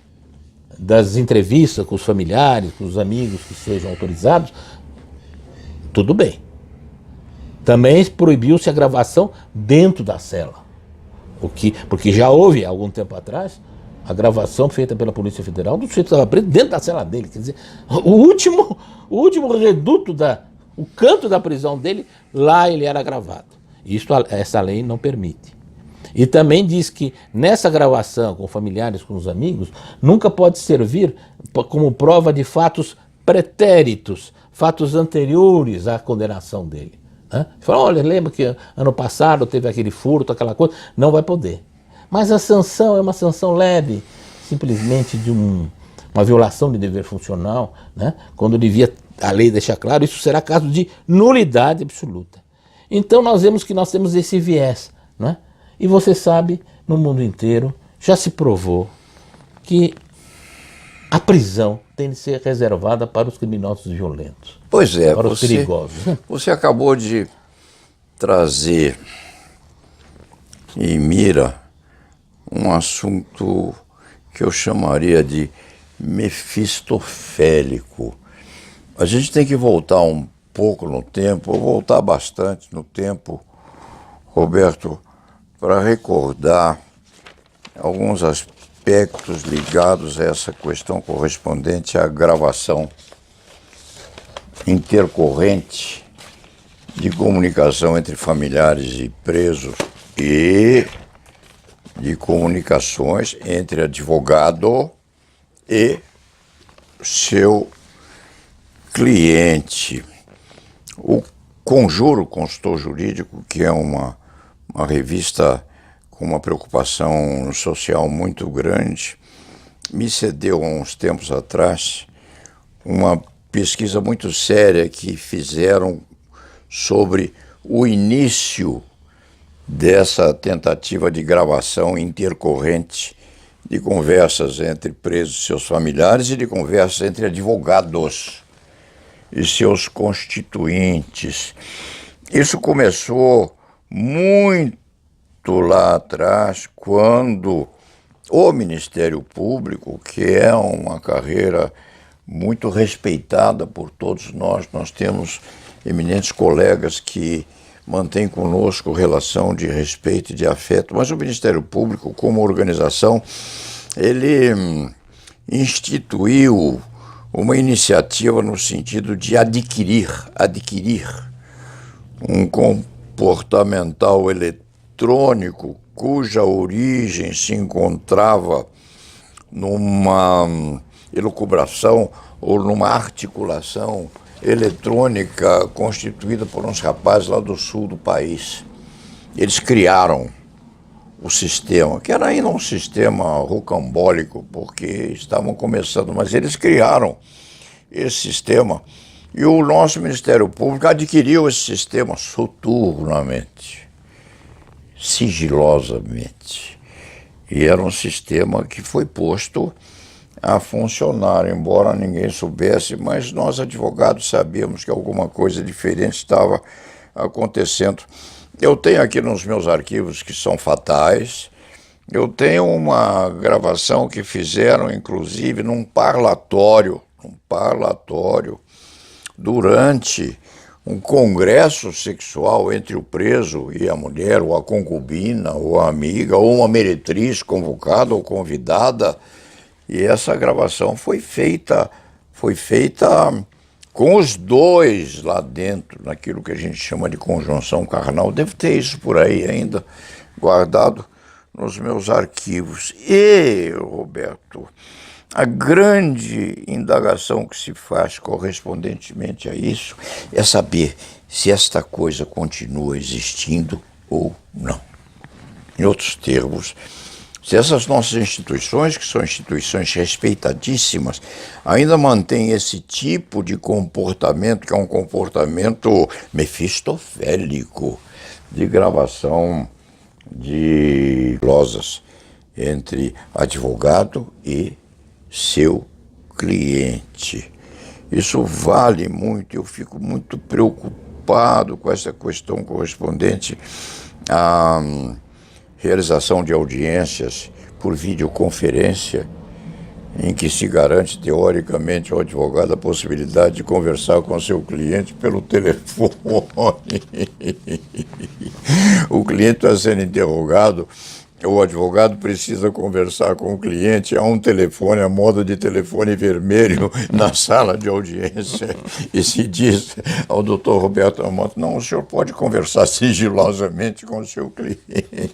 das entrevistas com os familiares, com os amigos que sejam autorizados, tudo bem. Também proibiu-se a gravação dentro da cela, porque já houve, algum tempo atrás, a gravação feita pela Polícia Federal do sujeito que estava preso dentro da cela dele. Quer dizer, o último reduto, o canto da prisão dele, lá ele era gravado. Essa lei não permite. E também diz que nessa gravação com familiares, com os amigos, nunca pode servir como prova de fatos pretéritos, fatos anteriores à condenação dele. Né? Fala, olha, lembra que ano passado teve aquele furto, aquela coisa? Não vai poder. Mas a sanção é uma sanção leve, simplesmente de uma violação de dever funcional, né? Quando devia a lei deixar claro, isso será caso de nulidade absoluta. Então nós vemos que nós temos esse viés, né? E você sabe, no mundo inteiro já se provou que a prisão tem de ser reservada para os criminosos violentos. Pois é, para os perigosos, né? Você acabou de trazer em mira um assunto que eu chamaria de mefistofélico. A gente tem que voltar um pouco no tempo, ou voltar bastante no tempo, Roberto, para recordar alguns aspectos ligados a essa questão correspondente à gravação intercorrente de comunicação entre familiares e presos e de comunicações entre advogado e seu cliente. O Conjuro Consultor Jurídico, que é uma revista com uma preocupação social muito grande, me cedeu há uns tempos atrás uma pesquisa muito séria que fizeram sobre o início dessa tentativa de gravação intercorrente de conversas entre presos e seus familiares e de conversas entre advogados e seus constituintes. Isso começou muito lá atrás, quando o Ministério Público, que é uma carreira muito respeitada por todos nós temos eminentes colegas que mantêm conosco relação de respeito e de afeto, mas o Ministério Público, como organização, ele instituiu uma iniciativa no sentido de adquirir um comportamental eletrônico cuja origem se encontrava numa elucubração ou numa articulação eletrônica constituída por uns rapazes lá do sul do país. Eles criaram o sistema, que era ainda um sistema rocambólico, porque estavam começando, mas eles criaram esse sistema e o nosso Ministério Público adquiriu esse sistema soturnamente, sigilosamente. E era um sistema que foi posto a funcionar, embora ninguém soubesse, mas nós advogados sabíamos que alguma coisa diferente estava acontecendo. Eu tenho aqui nos meus arquivos, que são fatais, eu tenho uma gravação que fizeram, inclusive, num parlatório, durante um congresso sexual entre o preso e a mulher, ou a concubina, ou a amiga, ou uma meretriz convocada ou convidada. E essa gravação foi feita com os dois lá dentro, naquilo que a gente chama de conjunção carnal. Devo ter isso por aí ainda guardado nos meus arquivos. E, Roberto, a grande indagação que se faz correspondentemente a isso é saber se esta coisa continua existindo ou não. Em outros termos, se essas nossas instituições, que são instituições respeitadíssimas, ainda mantêm esse tipo de comportamento, que é um comportamento mefistofélico, de gravação de losas entre advogado e seu cliente. Isso vale muito, eu fico muito preocupado com essa questão correspondente à realização de audiências por videoconferência, em que se garante teoricamente ao advogado a possibilidade de conversar com seu cliente pelo telefone. O cliente está sendo interrogado, o advogado precisa conversar com o cliente, há um telefone, a moda de telefone vermelho na sala de audiência, e se diz ao doutor Roberto Amato, não, o senhor pode conversar sigilosamente com o seu cliente.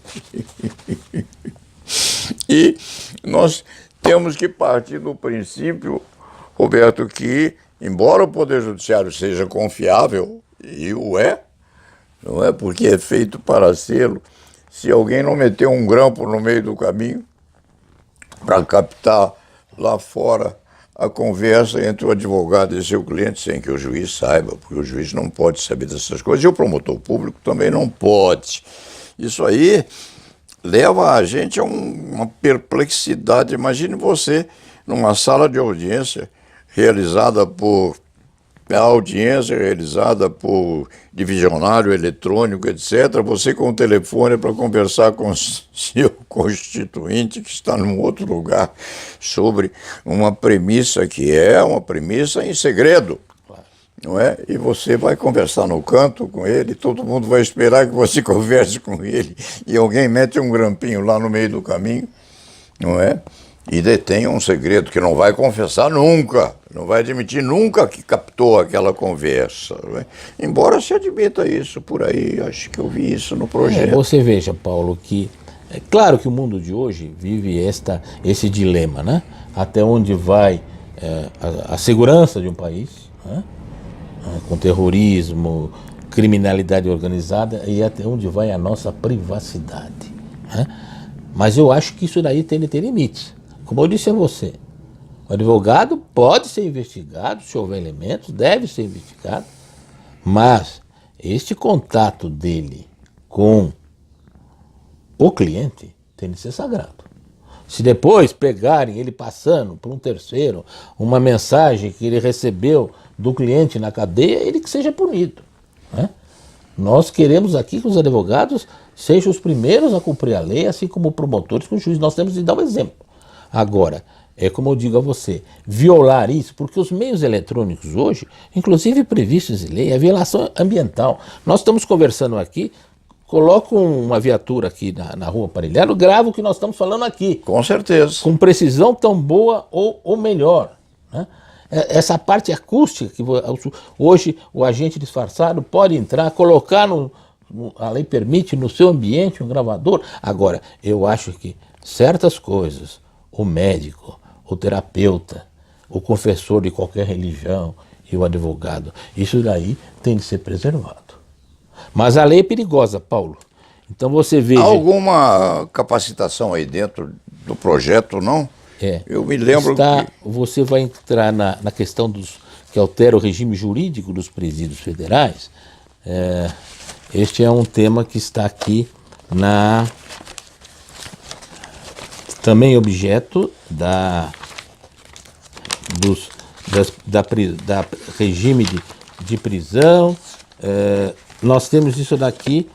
E nós temos que partir do princípio, Roberto, que, embora o Poder Judiciário seja confiável, e o é, não é porque é feito para sê-lo, se alguém não meter um grampo no meio do caminho para captar lá fora a conversa entre o advogado e seu cliente sem que o juiz saiba, porque o juiz não pode saber dessas coisas e o promotor público também não pode. Isso aí leva a gente a uma perplexidade. Imagine você numa sala de audiência realizada por divisionário eletrônico, etc., você com o telefone para conversar com o seu constituinte que está num outro lugar sobre uma premissa que é uma premissa em segredo, não é? E você vai conversar no canto com ele, todo mundo vai esperar que você converse com ele e alguém mete um grampinho lá no meio do caminho, não é? E detém um segredo que não vai confessar nunca, não vai admitir nunca que captou aquela conversa. Não é? Embora se admita isso por aí, acho que eu vi isso no projeto. Você veja, Paulo, que é claro que o mundo de hoje vive esse dilema, né? Até onde vai a segurança de um país, né? Com terrorismo, criminalidade organizada, e até onde vai a nossa privacidade, né? Mas eu acho que isso daí tem de ter limites. Como eu disse a você, o advogado pode ser investigado, se houver elementos, deve ser investigado, mas este contato dele com o cliente tem de ser sagrado. Se depois pegarem ele passando por um terceiro uma mensagem que ele recebeu do cliente na cadeia, ele que seja punido, né? Nós queremos aqui que os advogados sejam os primeiros a cumprir a lei, assim como promotores com o juiz. Nós temos de dar o exemplo. Agora, é como eu digo a você, violar isso, porque os meios eletrônicos hoje, inclusive previstos em lei, é violação ambiental. Nós estamos conversando aqui, coloco uma viatura aqui na rua Parelharo, gravo o que nós estamos falando aqui. Com certeza. Com precisão tão boa ou melhor, né? Essa parte acústica, que hoje o agente disfarçado pode entrar, colocar, a lei permite, no seu ambiente um gravador. Agora, eu acho que certas coisas, o médico, o terapeuta, o confessor de qualquer religião e o advogado, isso daí tem de ser preservado. Mas a lei é perigosa, Paulo. Então você veja... Há alguma capacitação aí dentro do projeto, não? Eu me lembro que... Você vai entrar na questão que altera o regime jurídico dos presídios federais. Este é um tema que está aqui também objeto da regime de prisão. Nós temos isso daqui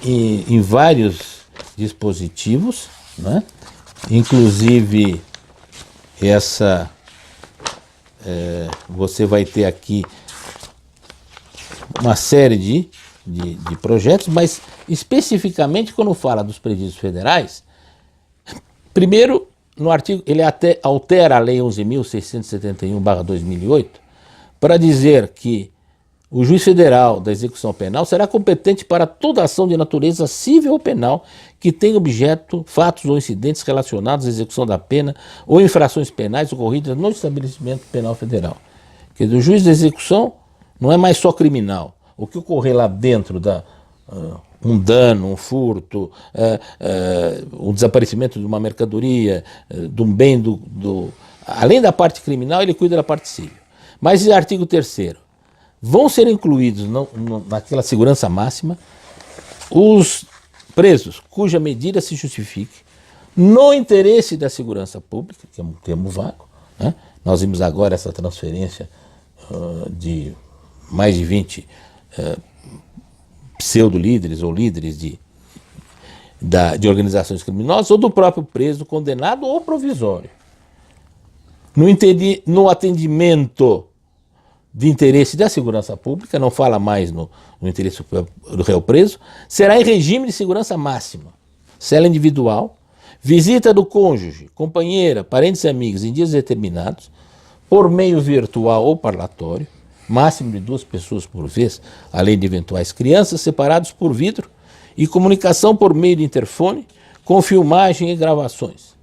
em vários dispositivos, né? Inclusive você vai ter aqui uma série de projetos, mas especificamente quando fala dos presídios federais, primeiro, no artigo, ele até altera a Lei 11.671/2008 para dizer que o juiz federal da execução penal será competente para toda ação de natureza civil ou penal que tenha objeto fatos ou incidentes relacionados à execução da pena ou infrações penais ocorridas no estabelecimento penal federal. Quer dizer, o juiz da execução não é mais só criminal. O que ocorrer lá dentro um dano, um furto, o desaparecimento de uma mercadoria, de um bem além da parte criminal, ele cuida da parte civil. Mas artigo 3º, vão ser incluídos naquela segurança máxima os presos cuja medida se justifique no interesse da segurança pública, que é um termo vago, né? Nós vimos agora essa transferência de mais de 20 pseudo-líderes ou líderes de organizações criminosas ou do próprio preso condenado ou provisório. No atendimento de interesse da segurança pública, não fala mais no interesse do réu preso, será em regime de segurança máxima, cela individual, visita do cônjuge, companheira, parentes e amigos em dias determinados, por meio virtual ou parlatório, máximo de 2 pessoas por vez, além de eventuais crianças, separados por vidro, e comunicação por meio de interfone, com filmagem e gravações.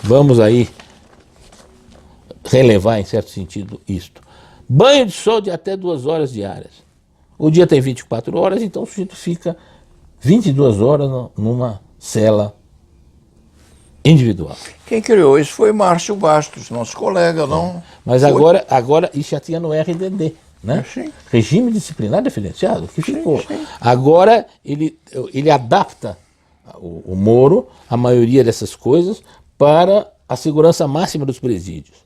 Vamos aí relevar, em certo sentido, isto. Banho de sol de até 2 horas diárias. O dia tem 24 horas, então o sujeito fica 22 horas numa cela individual. Quem criou isso foi Márcio Bastos, nosso colega, não? Mas Foi. agora isso já tinha no RDD, né? Sim. Regime disciplinar diferenciado, que ficou. sim. Agora ele adapta o Moro, a maioria dessas coisas, para a segurança máxima dos presídios.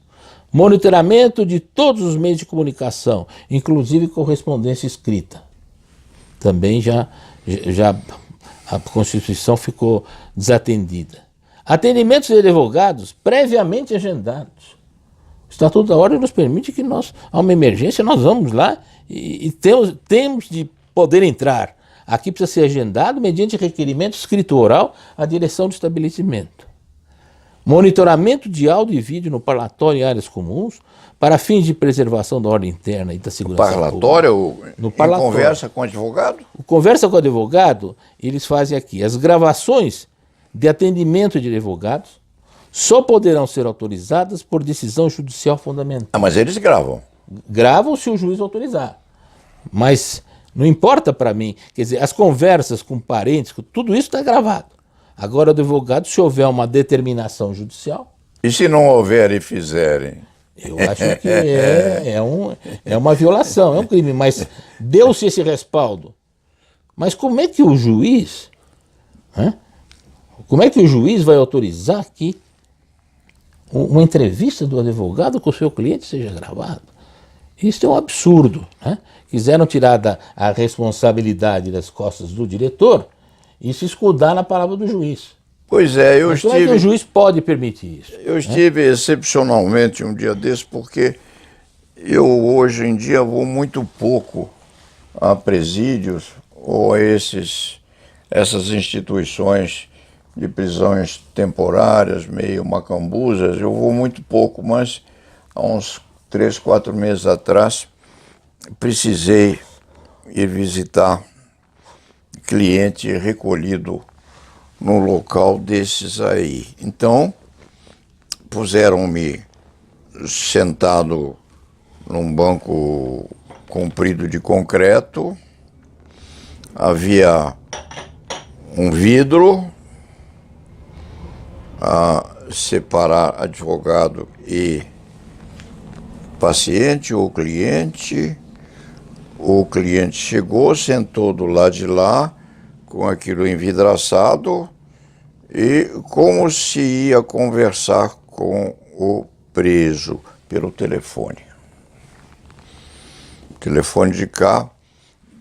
Monitoramento de todos os meios de comunicação, inclusive correspondência escrita. Também já a Constituição ficou desatendida. Atendimentos de advogados previamente agendados. O Estatuto da Ordem nos permite que nós, a uma emergência, nós vamos lá e temos de poder entrar. Aqui precisa ser agendado mediante requerimento escrito oral à direção do estabelecimento. Monitoramento de áudio e vídeo no parlatório e áreas comuns para fins de preservação da ordem interna e da segurança pública. Parlatório, No parlatório. conversa com o advogado? O Conversa com o Advogado, eles fazem aqui. As gravações de atendimento de advogados só poderão ser autorizadas por decisão judicial fundamental. Ah, mas eles gravam. Gravam se o juiz autorizar. Mas não importa para mim. Quer dizer, as conversas com parentes, tudo isso está gravado. Agora, o advogado, se houver uma determinação judicial, E se não houver e fizerem? eu acho que é uma violação, é um crime. Mas deu-se esse respaldo. Mas como é que o juiz... Como é que o juiz vai autorizar que uma entrevista do advogado com o seu cliente seja gravada? Isso é um absurdo. Né? Quiseram tirar a responsabilidade das costas do diretor e se escudar na palavra do juiz. Pois é, Mas como é que o juiz pode permitir isso? eu estive excepcionalmente um dia desse, porque eu hoje em dia vou muito pouco a presídios ou a essas instituições de prisões temporárias, meio macambuzas. Eu vou muito pouco, mas há uns 3, 4 meses atrás precisei ir visitar cliente recolhido num local desses aí. Então, puseram-me sentado num banco comprido de concreto, havia um vidro a separar advogado e paciente ou cliente. O cliente chegou, sentou do lado de lá, com aquilo envidraçado, e como se ia conversar com o preso pelo telefone. Telefone de cá,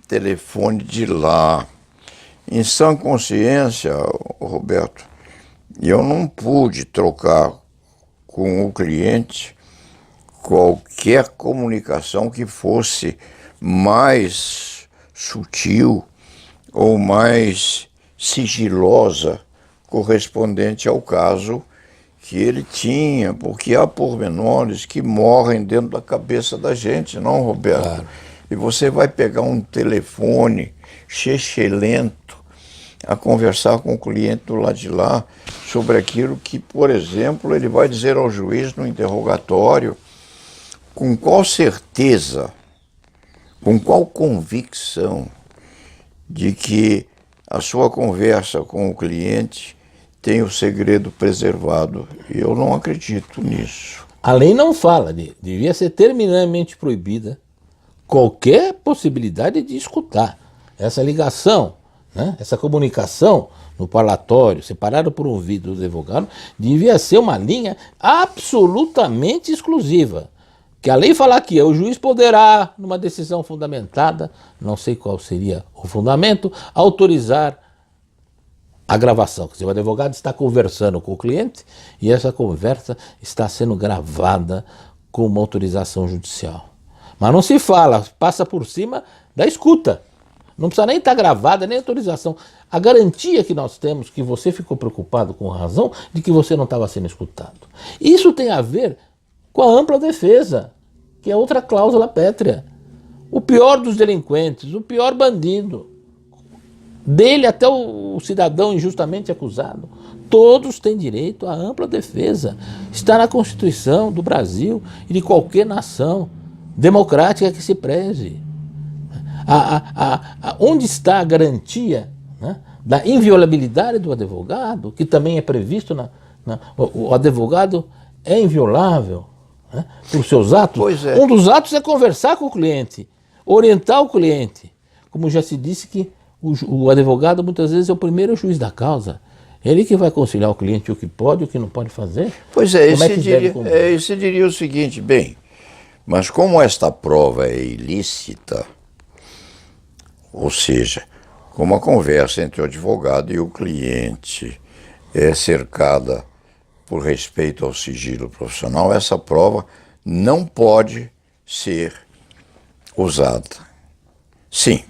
telefone de lá. Em sã consciência, Roberto, eu não pude trocar com o cliente qualquer comunicação que fosse mais sutil ou mais sigilosa correspondente ao caso que ele tinha, porque há pormenores que morrem dentro da cabeça da gente, não, Roberto? Claro. E você vai pegar um telefone chechelento a conversar com o cliente do lado de lá sobre aquilo que, por exemplo, ele vai dizer ao juiz no interrogatório, com qual certeza, com qual convicção de que a sua conversa com o cliente tem o segredo preservado. E eu não acredito nisso. A lei não fala, devia ser terminantemente proibida qualquer possibilidade de escutar essa ligação, né? Essa comunicação no parlatório, separado por um vidro do advogado, devia ser uma linha absolutamente exclusiva. Que a lei fala aqui, o juiz poderá, numa decisão fundamentada, não sei qual seria o fundamento, autorizar a gravação. Quer dizer, o advogado está conversando com o cliente e essa conversa está sendo gravada com uma autorização judicial. Mas não se fala, passa por cima da escuta. Não precisa nem estar gravada, nem autorização. A garantia que nós temos, que você ficou preocupado com razão, de que você não estava sendo escutado. Isso tem a ver com a ampla defesa, que é outra cláusula pétrea. O pior dos delinquentes, o pior bandido, dele até o cidadão injustamente acusado, todos têm direito à ampla defesa. Está na Constituição do Brasil e de qualquer nação democrática que se preze. Onde está a garantia, né, da inviolabilidade do advogado, que também é previsto Né? O advogado é inviolável, né, por seus atos. Pois é. Um dos atos é conversar com o cliente, orientar o cliente. Como já se disse que o advogado muitas vezes é o primeiro juiz da causa. Ele que vai conciliar o cliente o que pode e o que não pode fazer. Pois é, Como é que deve conduzir? esse diria o seguinte, bem, mas como esta prova é ilícita, ou seja, como a conversa entre o advogado e o cliente é cercada por respeito ao sigilo profissional, essa prova não pode ser usada. Sim,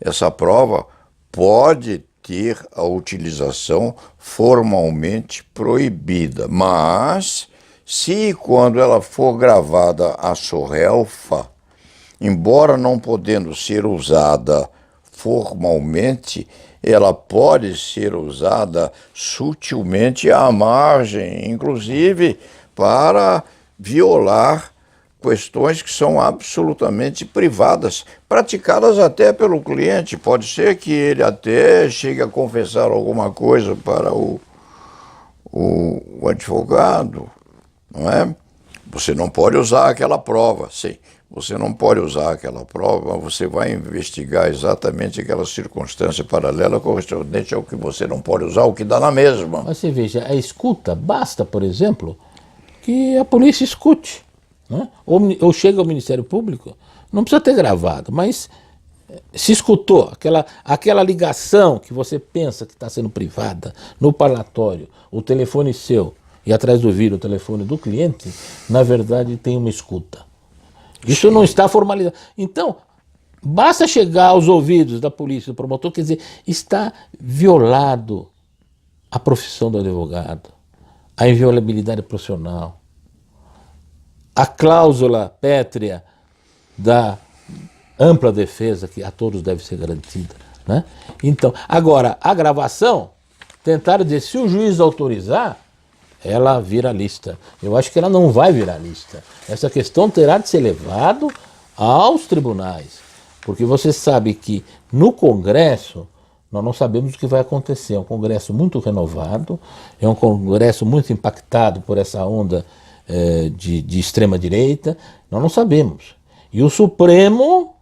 essa prova pode ter a utilização formalmente proibida, mas se quando ela for gravada a sorrelfa, embora não podendo ser usada formalmente, ela pode ser usada sutilmente à margem, inclusive para violar questões que são absolutamente privadas, praticadas até pelo cliente. Pode ser que ele até chegue a confessar alguma coisa para o advogado, não é? Você não pode usar aquela prova, sim. Você não pode usar aquela prova, mas você vai investigar exatamente aquela circunstância paralela correspondente ao que você não pode usar, o que dá na mesma. Mas você veja, a escuta, basta, por exemplo, que a polícia escute. Né? Ou chega ao Ministério Público, não precisa ter gravado, mas se escutou aquela ligação que você pensa que está sendo privada no parlatório, o telefone seu e atrás do vidro o telefone do cliente, na verdade tem uma escuta. Isso não está formalizado. Então, basta chegar aos ouvidos da polícia, do promotor, quer dizer, está violado a profissão do advogado, a inviolabilidade profissional, a cláusula pétrea da ampla defesa que a todos deve ser garantida. Né? Então, agora, a gravação, tentaram dizer, se o juiz autorizar, ela vira lista. Eu acho que ela não vai virar lista. Essa questão terá de ser levada aos tribunais, porque você sabe que no Congresso nós não sabemos o que vai acontecer. É um Congresso muito renovado, é um Congresso muito impactado por essa onda de extrema-direita, nós não sabemos. E o Supremo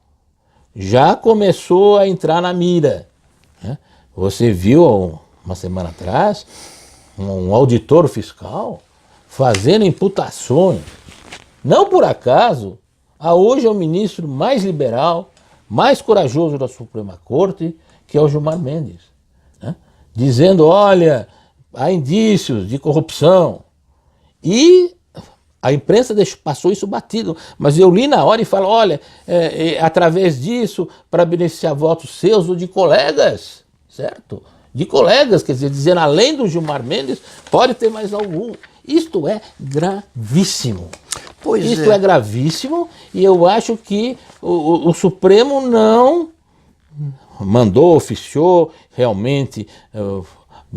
já começou a entrar na mira. Né? Você viu uma semana atrás um auditor fiscal fazendo imputações. Não por acaso, hoje é o ministro mais liberal, mais corajoso da Suprema Corte, que é o Gilmar Mendes. Né? Dizendo, olha, há indícios de corrupção. E a imprensa passou isso batido, mas eu li na hora e falo, olha, através disso, para beneficiar votos seus ou de colegas, certo? De colegas, quer dizer, dizendo, além do Gilmar Mendes, pode ter mais algum. Isto é gravíssimo. Isto é gravíssimo, e eu acho que o Supremo não mandou, oficiou, realmente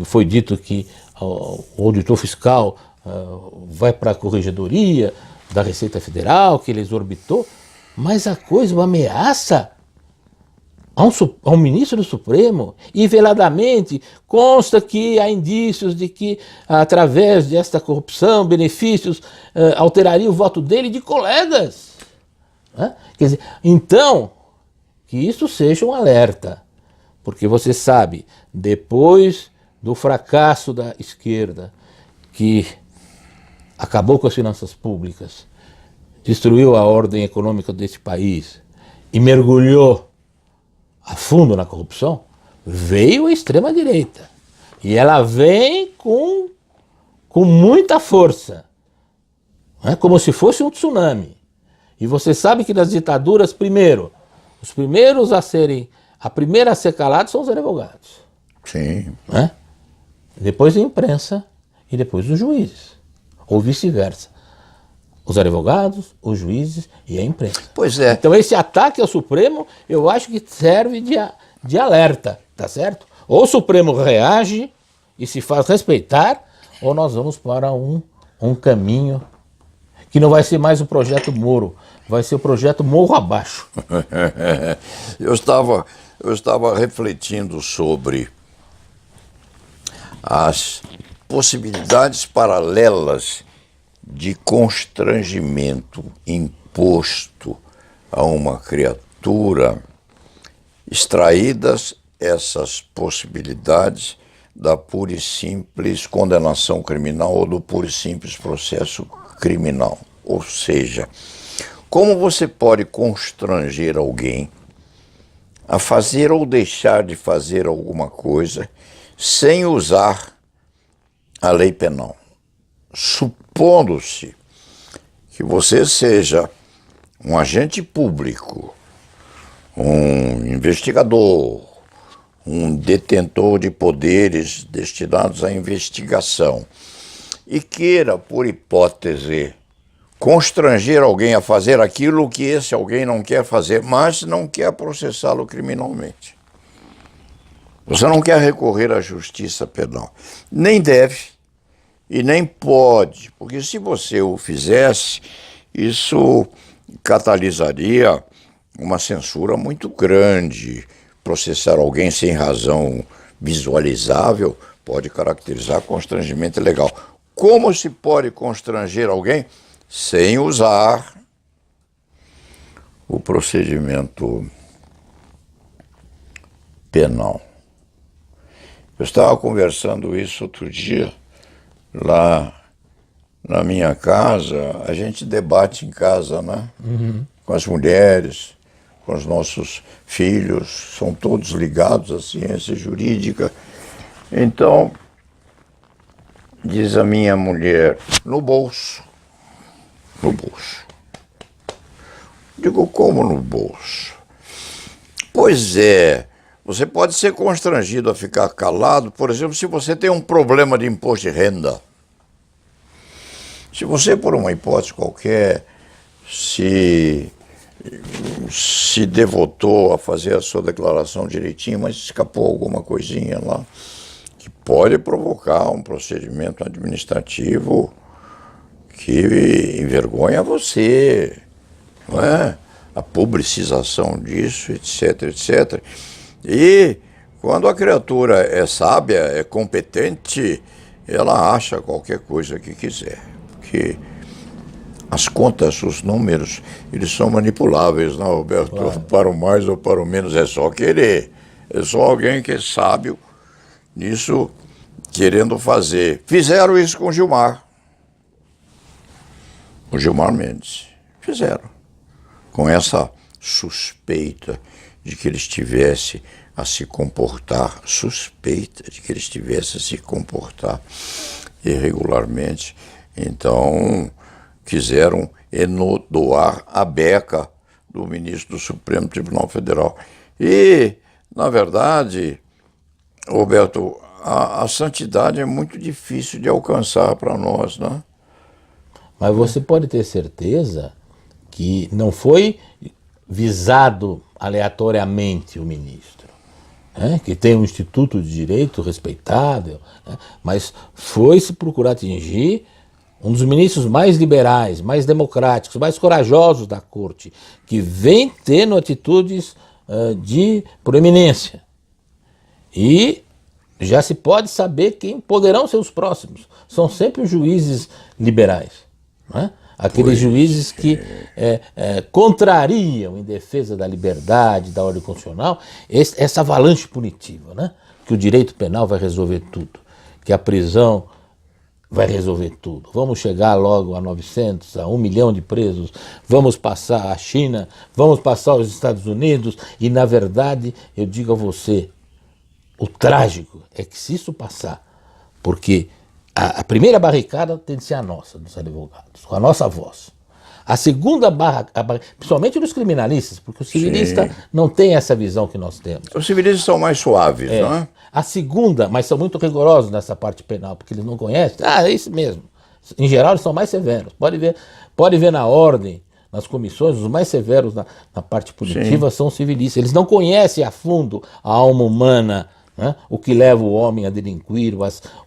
foi dito que o auditor fiscal vai para a Corregedoria da Receita Federal, que ele exorbitou, mas a coisa, uma ameaça ao ministro do Supremo, e veladamente consta que há indícios de que, através desta corrupção, benefícios alteraria o voto dele e de colegas. Né? Quer dizer, então, que isso seja um alerta, porque você sabe, depois do fracasso da esquerda, que acabou com as finanças públicas, destruiu a ordem econômica desse país e mergulhou a fundo na corrupção, veio a extrema-direita. E ela vem com muita força, né? Como se fosse um tsunami. E você sabe que nas ditaduras, os primeiros a ser calados são os advogados. Sim. Né? Depois a imprensa e depois os juízes. Ou vice-versa. Os advogados, os juízes e a imprensa. Pois é. Então esse ataque ao Supremo, eu acho que serve de alerta, tá certo? Ou o Supremo reage e se faz respeitar, ou nós vamos para um caminho que não vai ser mais o projeto Moro, vai ser o projeto Morro Abaixo. Eu estava refletindo sobre as possibilidades paralelas de constrangimento imposto a uma criatura, extraídas essas possibilidades da pura e simples condenação criminal ou do puro e simples processo criminal. Ou seja, como você pode constranger alguém a fazer ou deixar de fazer alguma coisa sem usar a lei penal? Supondo-se que você seja um agente público, um investigador, um detentor de poderes destinados à investigação e queira, por hipótese, constranger alguém a fazer aquilo que esse alguém não quer fazer, mas não quer processá-lo criminalmente. Você não quer recorrer à justiça penal. Nem deve e nem pode, porque se você o fizesse, isso catalisaria uma censura muito grande. Processar alguém sem razão visualizável pode caracterizar constrangimento ilegal. Como se pode constranger alguém sem usar o procedimento penal? Eu estava conversando isso outro dia lá na minha casa. A gente debate em casa, né? Com as mulheres, com os nossos filhos, são todos ligados à ciência jurídica. Então, diz a minha mulher, no bolso. No bolso. Digo, como no bolso? Pois é, você pode ser constrangido a ficar calado, por exemplo, se você tem um problema de imposto de renda. Se você, por uma hipótese qualquer, se devotou a fazer a sua declaração direitinho, mas escapou alguma coisinha lá, que pode provocar um procedimento administrativo que envergonha você, não é? A publicização disso, etc, etc. E quando a criatura é sábia, é competente, ela acha qualquer coisa que quiser, porque as contas, os números, eles são manipuláveis, não, Roberto? Claro. Para o mais ou para o menos, é só querer. É só alguém que é sábio nisso, querendo fazer. Fizeram isso com o Gilmar. O Gilmar Mendes. Fizeram. Com essa suspeita de que ele estivesse a se comportar, irregularmente. Então, quiseram enodoar a beca do ministro do Supremo Tribunal Federal. E, na verdade, Roberto, a santidade é muito difícil de alcançar para nós, né? Mas você pode ter certeza que não foi visado aleatoriamente o ministro, né? Que tem um instituto de direito respeitável, né? Mas foi-se procurar atingir um dos ministros mais liberais, mais democráticos, mais corajosos da corte, que vem tendo atitudes de proeminência. E já se pode saber quem poderão ser os próximos. São sempre os juízes liberais, não é? Aqueles juízes que contrariam em defesa da liberdade, da ordem constitucional, essa avalanche punitiva, né? Que o direito penal vai resolver tudo, que a prisão vai resolver tudo. Vamos chegar logo a 900, a 1 milhão de presos, vamos passar a China, vamos passar os Estados Unidos, e na verdade, eu digo a você, o trágico é que se isso passar, porque a primeira barricada tem de ser a nossa, dos advogados, com a nossa voz. A segunda principalmente dos criminalistas, porque o civilista não tem essa visão que nós temos. Os civilistas são mais suaves, não é? A segunda, mas são muito rigorosos nessa parte penal, porque eles não conhecem. Ah, é isso mesmo. Em geral, eles são mais severos. Pode ver na ordem, nas comissões, os mais severos na parte punitiva são os civilistas. Eles não conhecem a fundo a alma humana, né? O que leva o homem a delinquir,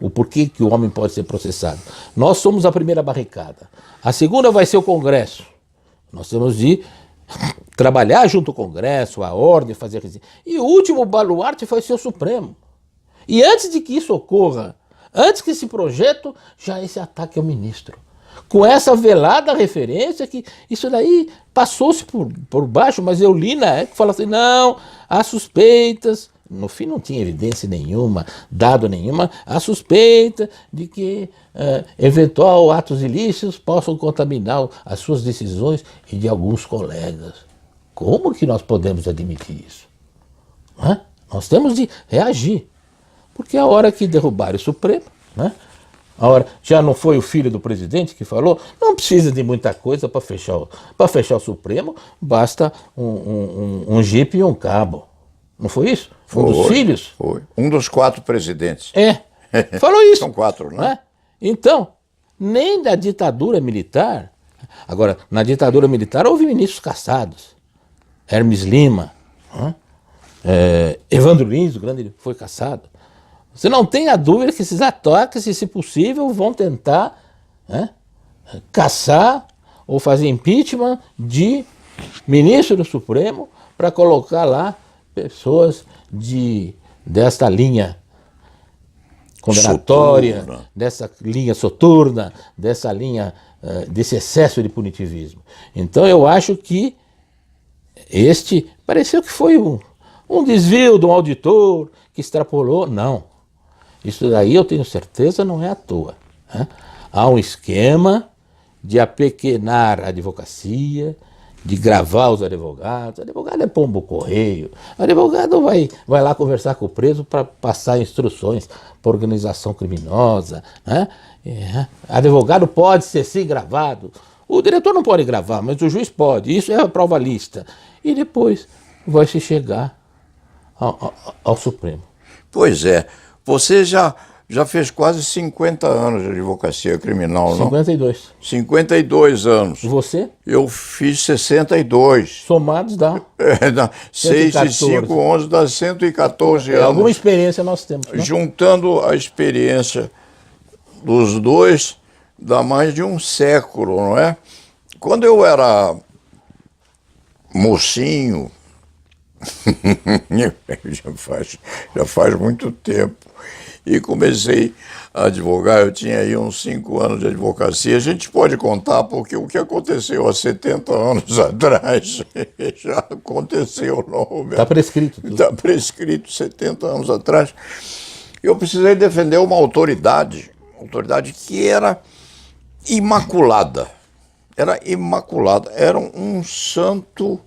o porquê que o homem pode ser processado. Nós somos a primeira barricada. A segunda vai ser o Congresso. Nós temos de trabalhar junto ao Congresso, a ordem, fazer... E o último baluarte vai ser o Supremo. E antes de que isso ocorra, Antes que esse projeto, já esse ataque ao ministro. Com essa velada referência que isso daí passou-se por baixo, mas eu li na época que fala assim, não, há suspeitas, no fim não tinha evidência nenhuma, dado nenhuma, há suspeita de que eventual atos ilícitos possam contaminar as suas decisões e de alguns colegas. Como que nós podemos admitir isso? Não é? Nós temos de reagir, porque a hora que derrubarem o Supremo, né? A hora, já não foi o filho do presidente que falou? Não precisa de muita coisa para fechar o Supremo, basta um jipe e um cabo. Não foi isso? Foi um dos filhos? Foi. Um dos 4 presidentes. Falou isso. São 4, né? Então, nem da ditadura militar. Agora, na ditadura militar houve ministros caçados. Hermes Lima, Evandro Lins, o grande, foi caçado. Você não tem a dúvida que esses ataques, se possível, vão tentar caçar ou fazer impeachment de ministro do Supremo para colocar lá pessoas desta linha condenatória, soturna, dessa linha soturna, dessa linha, desse excesso de punitivismo. Então eu acho que pareceu que foi um desvio de um auditor que extrapolou. Não. Isso daí eu tenho certeza não é à toa. Né? Há um esquema de apequenar a advocacia, de gravar os advogados. O advogado é pombo correio. O advogado vai lá conversar com o preso para passar instruções para organização criminosa. Né? Advogado pode ser sim gravado. O diretor não pode gravar, mas o juiz pode. Isso é a prova lista. E depois vai se chegar ao Supremo. Pois é. Você já fez quase 50 anos de advocacia criminal, não? 52. 52 anos. Você? Eu fiz 62. Somados dá. 6 e 5, 11, dá 114 anos. Alguma experiência nós temos. Né? Juntando a experiência dos dois, dá mais de um século, não é? Quando eu era mocinho, já faz muito tempo, e comecei a advogar, eu tinha aí uns 5 anos de advocacia. A gente pode contar, porque o que aconteceu há 70 anos atrás já aconteceu, não, Roberto? Está prescrito. Está prescrito 70 anos atrás. Eu precisei defender uma autoridade que era imaculada. Era um santo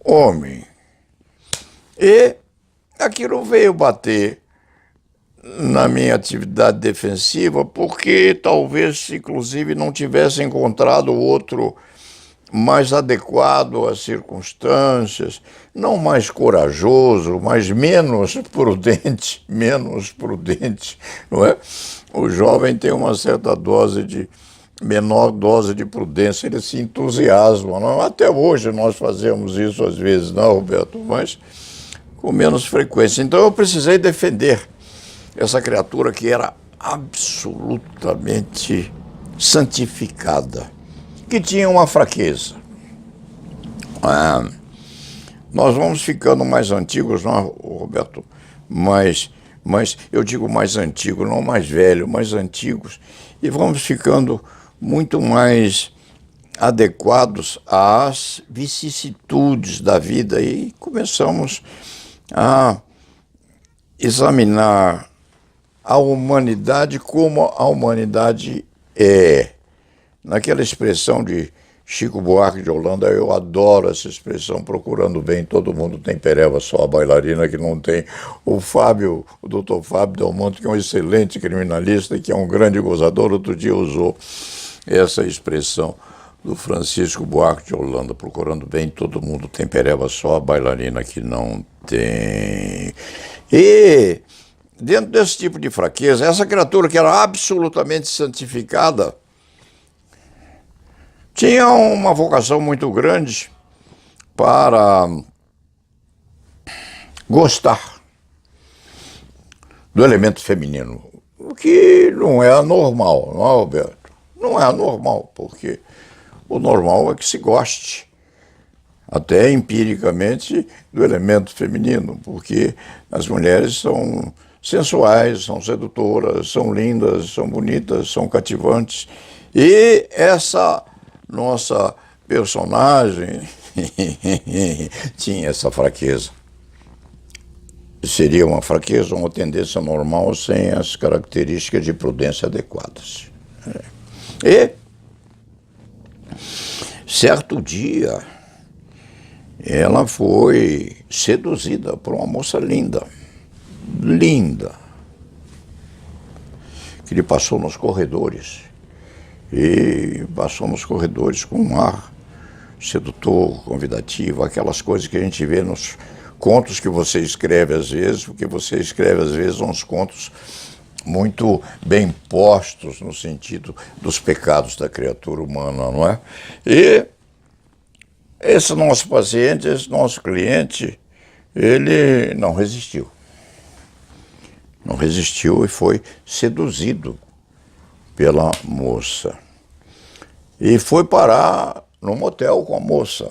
homem. E aquilo veio bater na minha atividade defensiva, porque talvez, inclusive, não tivesse encontrado outro mais adequado às circunstâncias, não mais corajoso, mas menos prudente, não é? O jovem tem uma certa menor dose de prudência, ele se entusiasma, não? Até hoje nós fazemos isso às vezes, não, Roberto, mas com menos frequência. Então eu precisei defender essa criatura que era absolutamente santificada, que tinha uma fraqueza. Nós vamos ficando mais antigos, não, Roberto? Mas eu digo mais antigo, não mais velho, mais antigos, e vamos ficando muito mais adequados às vicissitudes da vida, e começamos a examinar a humanidade como a humanidade é. Naquela expressão de Chico Buarque de Holanda, eu adoro essa expressão, procurando bem, todo mundo tem pereba, só a bailarina que não tem. O doutor Fábio Del Monte, que é um excelente criminalista e que é um grande gozador, outro dia usou essa expressão do Francisco Buarque de Holanda, procurando bem, todo mundo tem pereba, só a bailarina que não tem. E dentro desse tipo de fraqueza, essa criatura que era absolutamente santificada tinha uma vocação muito grande para gostar do elemento feminino, o que não é anormal, não é, Roberto? Não é anormal, porque o normal é que se goste, até empiricamente, do elemento feminino, porque as mulheres sensuais, são sedutoras, são lindas, são bonitas, são cativantes. E essa nossa personagem tinha essa fraqueza. Seria uma fraqueza, uma tendência normal sem as características de prudência adequadas. E, certo dia, ela foi seduzida por uma moça linda, que lhe passou nos corredores. E passou nos corredores com um ar sedutor, convidativo, aquelas coisas que a gente vê nos contos que você escreve às vezes, porque você escreve às vezes uns contos muito bem postos no sentido dos pecados da criatura humana, não é? E esse nosso paciente, esse nosso cliente, ele não resistiu. Não resistiu e foi seduzido pela moça. E foi parar num motel com a moça.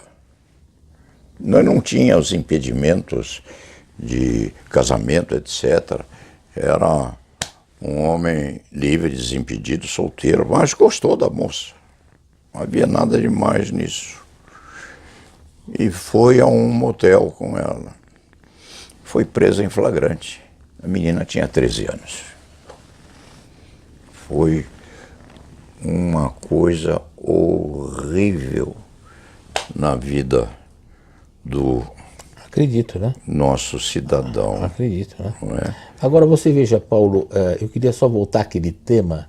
Nós não tinha os impedimentos de casamento, etc. Era um homem livre, desimpedido, solteiro, mas gostou da moça. Não havia nada de mais nisso. E foi a um motel com ela. Foi presa em flagrante. A menina tinha 13 anos. Foi uma coisa horrível na vida do Acredito, né? nosso cidadão. Acredito, né? Não é? Agora você veja, Paulo, eu queria só voltar àquele tema.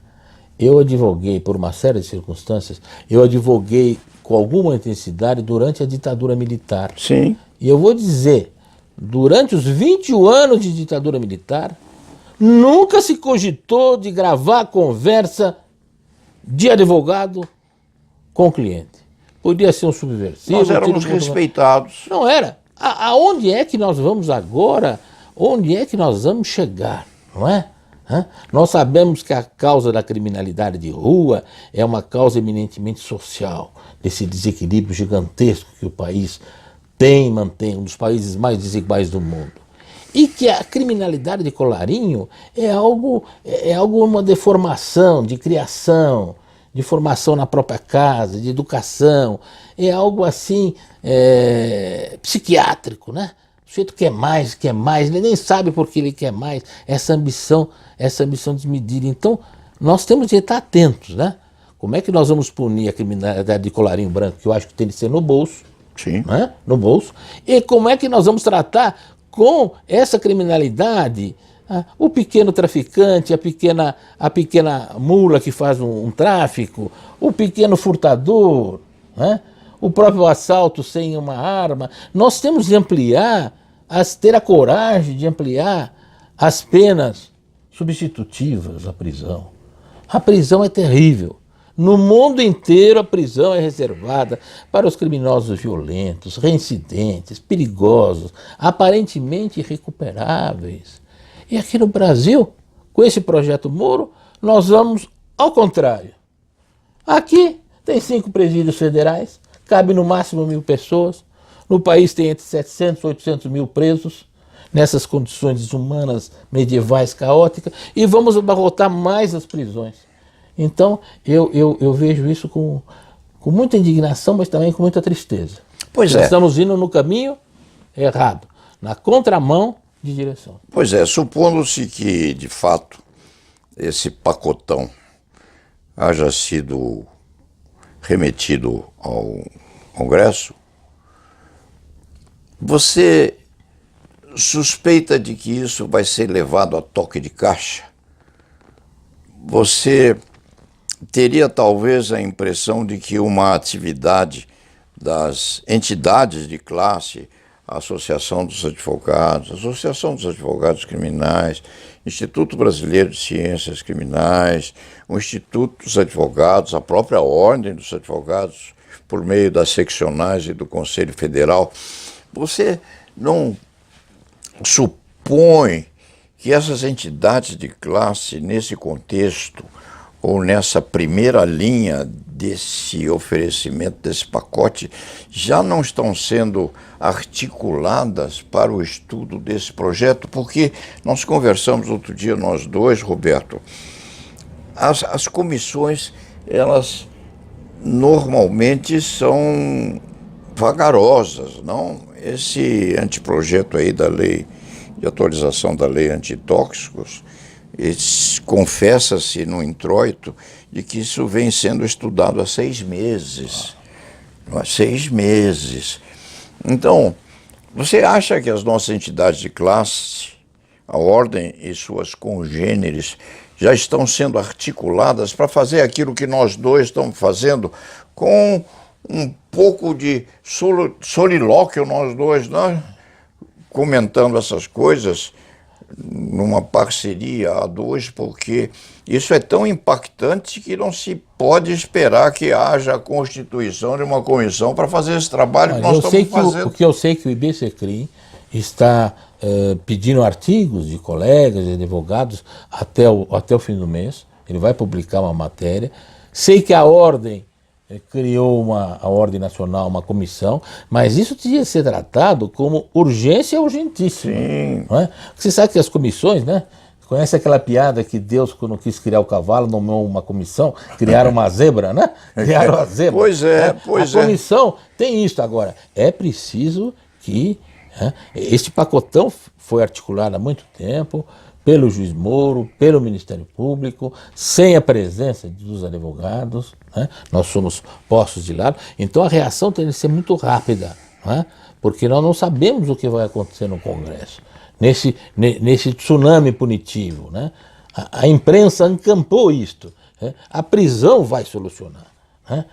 Eu advoguei, por uma série de circunstâncias, eu advoguei com alguma intensidade durante a ditadura militar. Sim. E eu vou dizer, durante os 21 anos de ditadura militar, nunca se cogitou de gravar conversa de advogado com cliente. Podia ser um subversivo. Nós éramos respeitados. Não era. Aonde é que nós vamos agora? Onde é que nós vamos chegar? Não é? Nós sabemos que a causa da criminalidade de rua é uma causa eminentemente social, desse desequilíbrio gigantesco que o país tem e mantém, um dos países mais desiguais do mundo. E que a criminalidade de colarinho é algo uma deformação de criação, de formação na própria casa, de educação, é algo assim psiquiátrico, né? O sujeito quer mais, ele nem sabe por que ele quer mais, essa ambição desmedida. Então, nós temos de estar atentos, né? Como é que nós vamos punir a criminalidade de colarinho branco, que eu acho que tem de ser no bolso, Sim. né? No bolso, e como é que nós vamos tratar com essa criminalidade, o pequeno traficante, a pequena mula que faz um tráfico, o pequeno furtador, né? O próprio assalto sem uma arma. Nós temos de ampliar, ter a coragem de ampliar as penas substitutivas à prisão. A prisão é terrível. No mundo inteiro a prisão é reservada para os criminosos violentos, reincidentes, perigosos, aparentemente irrecuperáveis. E aqui no Brasil, com esse projeto Moro, nós vamos ao contrário. Aqui tem 5 presídios federais, cabe no máximo 1.000 pessoas. No país tem entre 700 e 800 mil presos, nessas condições desumanas, medievais, caóticas, e vamos abarrotar mais as prisões. Então, eu vejo isso com muita indignação, mas também com muita tristeza. Pois Nós é. estamos indo no caminho errado, na contramão de direção. Pois é, supondo-se que, de fato, esse pacotão haja sido remetido ao Congresso, você suspeita de que isso vai ser levado a toque de caixa? Você teria talvez a impressão de que uma atividade das entidades de classe, a Associação dos Advogados Criminais, Instituto Brasileiro de Ciências Criminais, o Instituto dos Advogados, a própria Ordem dos Advogados, por meio das seccionais e do Conselho Federal, você não supõe que essas entidades de classe, nesse contexto, ou nessa primeira linha desse oferecimento, desse pacote, já não estão sendo articuladas para o estudo desse projeto? Porque nós conversamos outro dia, nós dois, Roberto, as comissões, elas normalmente são vagarosas, não? Esse anteprojeto aí da lei de atualização da lei antitóxicos, confessa-se no introito de que isso vem sendo estudado há 6 meses. Há 6 meses. Então, você acha que as nossas entidades de classe, a ordem e suas congêneres, já estão sendo articuladas para fazer aquilo que nós dois estamos fazendo com um pouco de solilóquio, nós dois, né? Comentando essas coisas numa parceria a dois, porque isso é tão impactante que não se pode esperar que haja a constituição de uma comissão para fazer esse trabalho que nós estamos fazendo. O que eu sei que o IBCCRIM está pedindo artigos de colegas e advogados até o fim do mês. Ele vai publicar uma matéria. Sei que a ordem criou a Ordem Nacional, uma comissão, mas isso tinha que ser tratado como urgência urgentíssima. Sim. Não é? Você sabe que as comissões, né? Conhece aquela piada que Deus, quando quis criar o cavalo, nomeou uma comissão, criaram uma zebra, né? Criaram a zebra. Pois é, né? pois é. A comissão tem isso agora. É preciso que este pacotão foi articulado há muito tempo pelo juiz Moro, pelo Ministério Público, sem a presença dos advogados, né? Nós somos postos de lado, então a reação tem que ser muito rápida, né? Porque nós não sabemos o que vai acontecer no Congresso, nesse tsunami punitivo, né? A imprensa encampou isto, né? A prisão vai solucionar, né?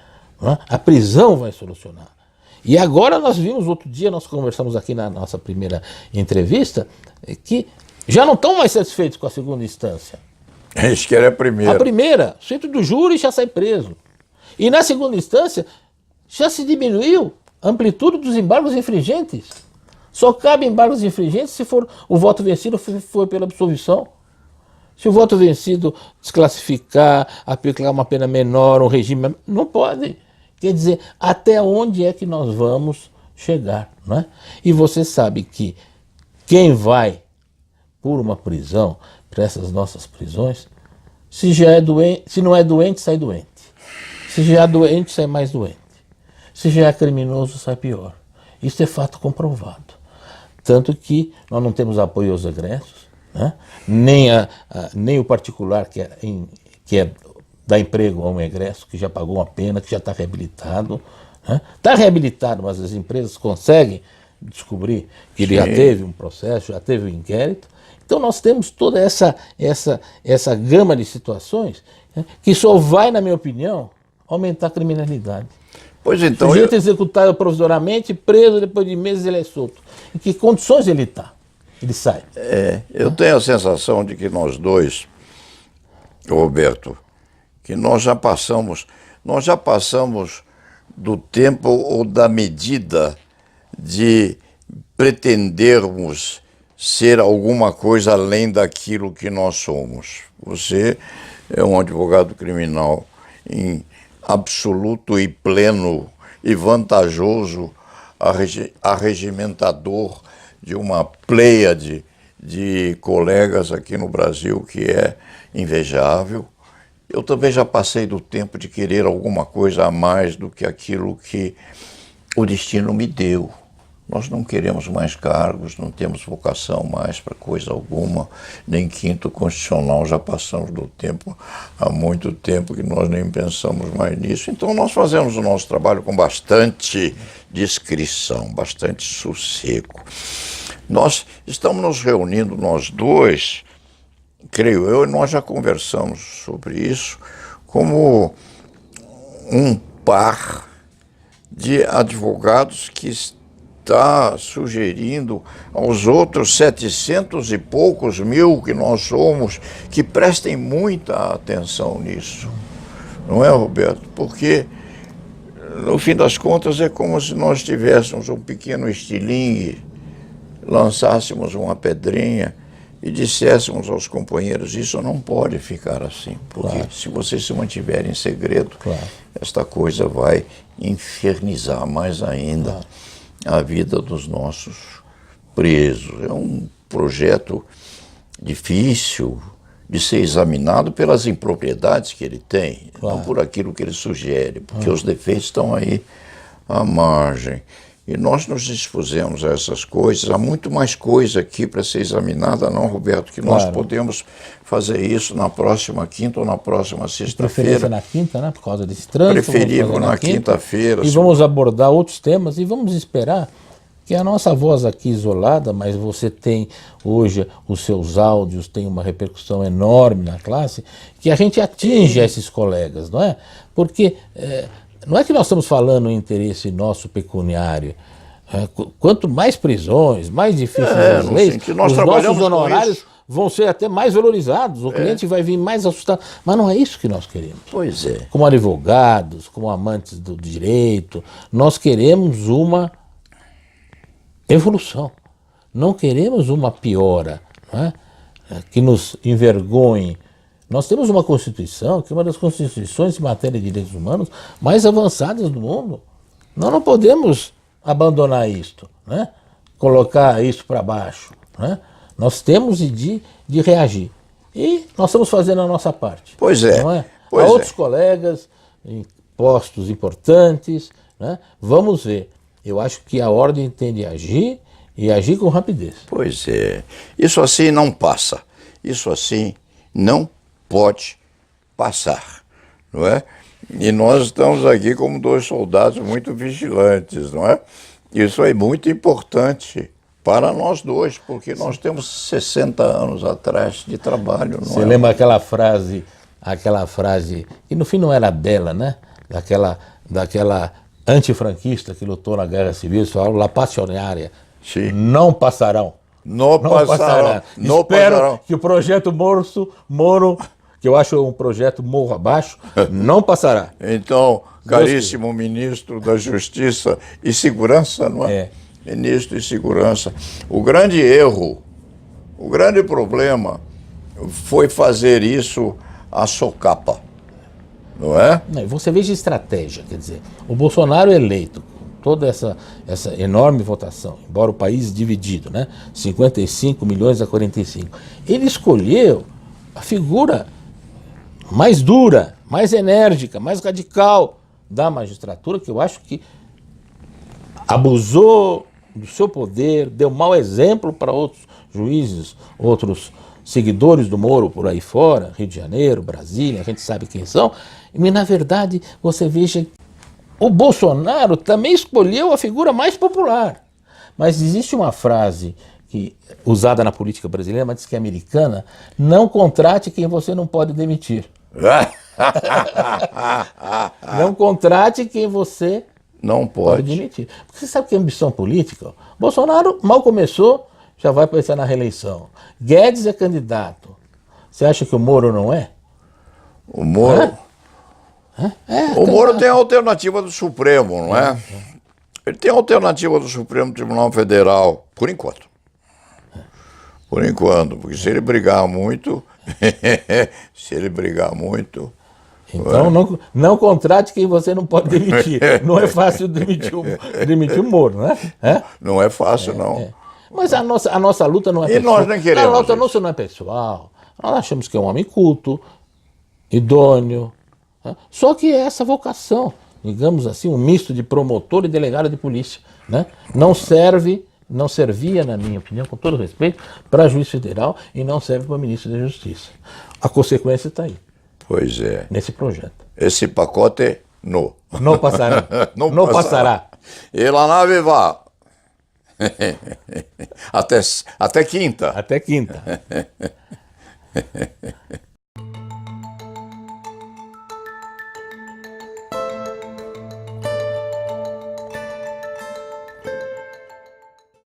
A prisão vai solucionar. E agora nós vimos, outro dia nós conversamos aqui na nossa primeira entrevista, que já não estão mais satisfeitos com a segunda instância. Eles querem a primeira. A primeira, o sujeito do júri já sai preso. E na segunda instância, já se diminuiu a amplitude dos embargos infringentes. Só cabe embargos infringentes se for o voto vencido for pela absolvição. Se o voto vencido desclassificar, aplicar uma pena menor, um regime... Não pode. Quer dizer, até onde é que nós vamos chegar, não é? E você sabe que quem vai por uma prisão, para essas nossas prisões, se não é doente, sai doente. Se já é doente, sai mais doente. Se já é criminoso, sai pior. Isso é fato comprovado. Tanto que nós não temos apoio aos egressos, né? Nem o particular que dá emprego a um egresso, que já pagou uma pena, que já está reabilitado. Está reabilitado, mas as empresas conseguem descobrir que ele já teve um processo, já teve um inquérito. Então nós temos toda essa gama de situações, né, que só vai, na minha opinião, aumentar a criminalidade. Pois então, o sujeito executado provisoriamente, preso, depois de meses ele é solto. Em que condições ele está? Ele sai. Eu tenho a sensação de que nós dois, Roberto, que nós já passamos do tempo ou da medida de pretendermos ser alguma coisa além daquilo que nós somos. Você é um advogado criminal em absoluto e pleno e vantajoso arregimentador de uma pleiade de colegas aqui no Brasil que é invejável. Eu também já passei do tempo de querer alguma coisa a mais do que aquilo que o destino me deu. Nós não queremos mais cargos, não temos vocação mais para coisa alguma, nem quinto constitucional, já passamos do tempo, há muito tempo que nós nem pensamos mais nisso. Então nós fazemos o nosso trabalho com bastante discrição, bastante sossego. Nós estamos nos reunindo, nós dois, creio eu, e nós já conversamos sobre isso, como um par de advogados que está sugerindo aos outros 700 e poucos mil que nós somos que prestem muita atenção nisso. Não é, Roberto? Porque, no fim das contas, é como se nós tivéssemos um pequeno estilingue, lançássemos uma pedrinha e disséssemos aos companheiros, isso não pode ficar assim, porque se vocês se mantiverem em segredo, esta coisa vai infernizar mais ainda a vida dos nossos presos. É um projeto difícil de ser examinado pelas impropriedades que ele tem, não por aquilo que ele sugere, porque os defeitos estão aí à margem. E nós nos dispusemos a essas coisas. Há muito mais coisa aqui para ser examinada, não, Roberto, que nós podemos fazer isso na próxima quinta ou na próxima sexta-feira. Preferência na quinta, né? Por causa desse trânsito. Preferível na quinta-feira. E vamos abordar outros temas e vamos esperar que a nossa voz aqui isolada, mas você tem hoje os seus áudios, tem uma repercussão enorme na classe, que a gente atinja esses colegas, não é? Porque não é que nós estamos falando em interesse nosso pecuniário. Quanto mais prisões, mais difíceis as leis, os nossos honorários vão ser até mais valorizados, o cliente vai vir mais assustado. Mas não é isso que nós queremos. Pois é. Como advogados, como amantes do direito, nós queremos uma evolução. Não queremos uma piora, não é? Que nos envergonhe. Nós temos uma Constituição que é uma das constituições em matéria de direitos humanos mais avançadas do mundo. Nós não podemos abandonar isto, né? Colocar isso para baixo, né? Nós temos de reagir. E nós estamos fazendo a nossa parte. Pois é. Não é? Pois Há outros colegas em postos importantes, né? Vamos ver. Eu acho que a ordem tem de agir e agir com rapidez. Pois é. Isso assim não passa. Isso assim não pode passar, não é? E nós estamos aqui como dois soldados muito vigilantes, não é? Isso é muito importante para nós dois, porque nós temos 60 anos atrás de trabalho, não é? Você lembra aquela frase que no fim não era dela, né? Daquela antifranquista que lutou na Guerra Civil, falou La Passionaria. Sim. Não passarão. Não passarão. Espero que o projeto Moro, que eu acho um projeto morro abaixo, não passará. Então, caríssimo ministro da Justiça e Segurança, não é? Ministro de Segurança, o grande erro, o grande problema foi fazer isso à socapa, não é? Você veja a estratégia, quer dizer, o Bolsonaro eleito, toda essa enorme votação, embora o país dividido, né? 55 milhões a 45, ele escolheu a figura mais dura, mais enérgica, mais radical da magistratura, que eu acho que abusou do seu poder, deu mau exemplo para outros juízes, outros seguidores do Moro por aí fora, Rio de Janeiro, Brasília, a gente sabe quem são. E na verdade, você veja, o Bolsonaro também escolheu a figura mais popular. Mas existe uma frase usada na política brasileira, mas diz que é americana: não contrate quem você não pode demitir. Não contrate quem você não pode demitir. Porque você sabe que é ambição política? Bolsonaro mal começou, já vai pensar na reeleição. Guedes é candidato. Você acha que o Moro não é? O Moro... o Moro tem a alternativa do Supremo, não é? Ele tem a alternativa do Supremo Tribunal Federal, por enquanto. Por enquanto, porque se ele brigar muito... Então não contrate quem você não pode demitir. Não é fácil demitir o Moro, né? Não é fácil, não. Mas a nossa luta não é pessoal. E nós nem queremos. A nossa não é pessoal. Nós achamos que é um homem culto, idôneo. Né? Só que é essa vocação, digamos assim, um misto de promotor e delegado de polícia. Né? Não servia, na minha opinião, com todo respeito, para juiz federal e não serve para ministro da Justiça. A consequência está aí. Pois é. Nesse projeto. Esse pacote, não. Não passará. Não passará. E la nave va. Até quinta. Até quinta.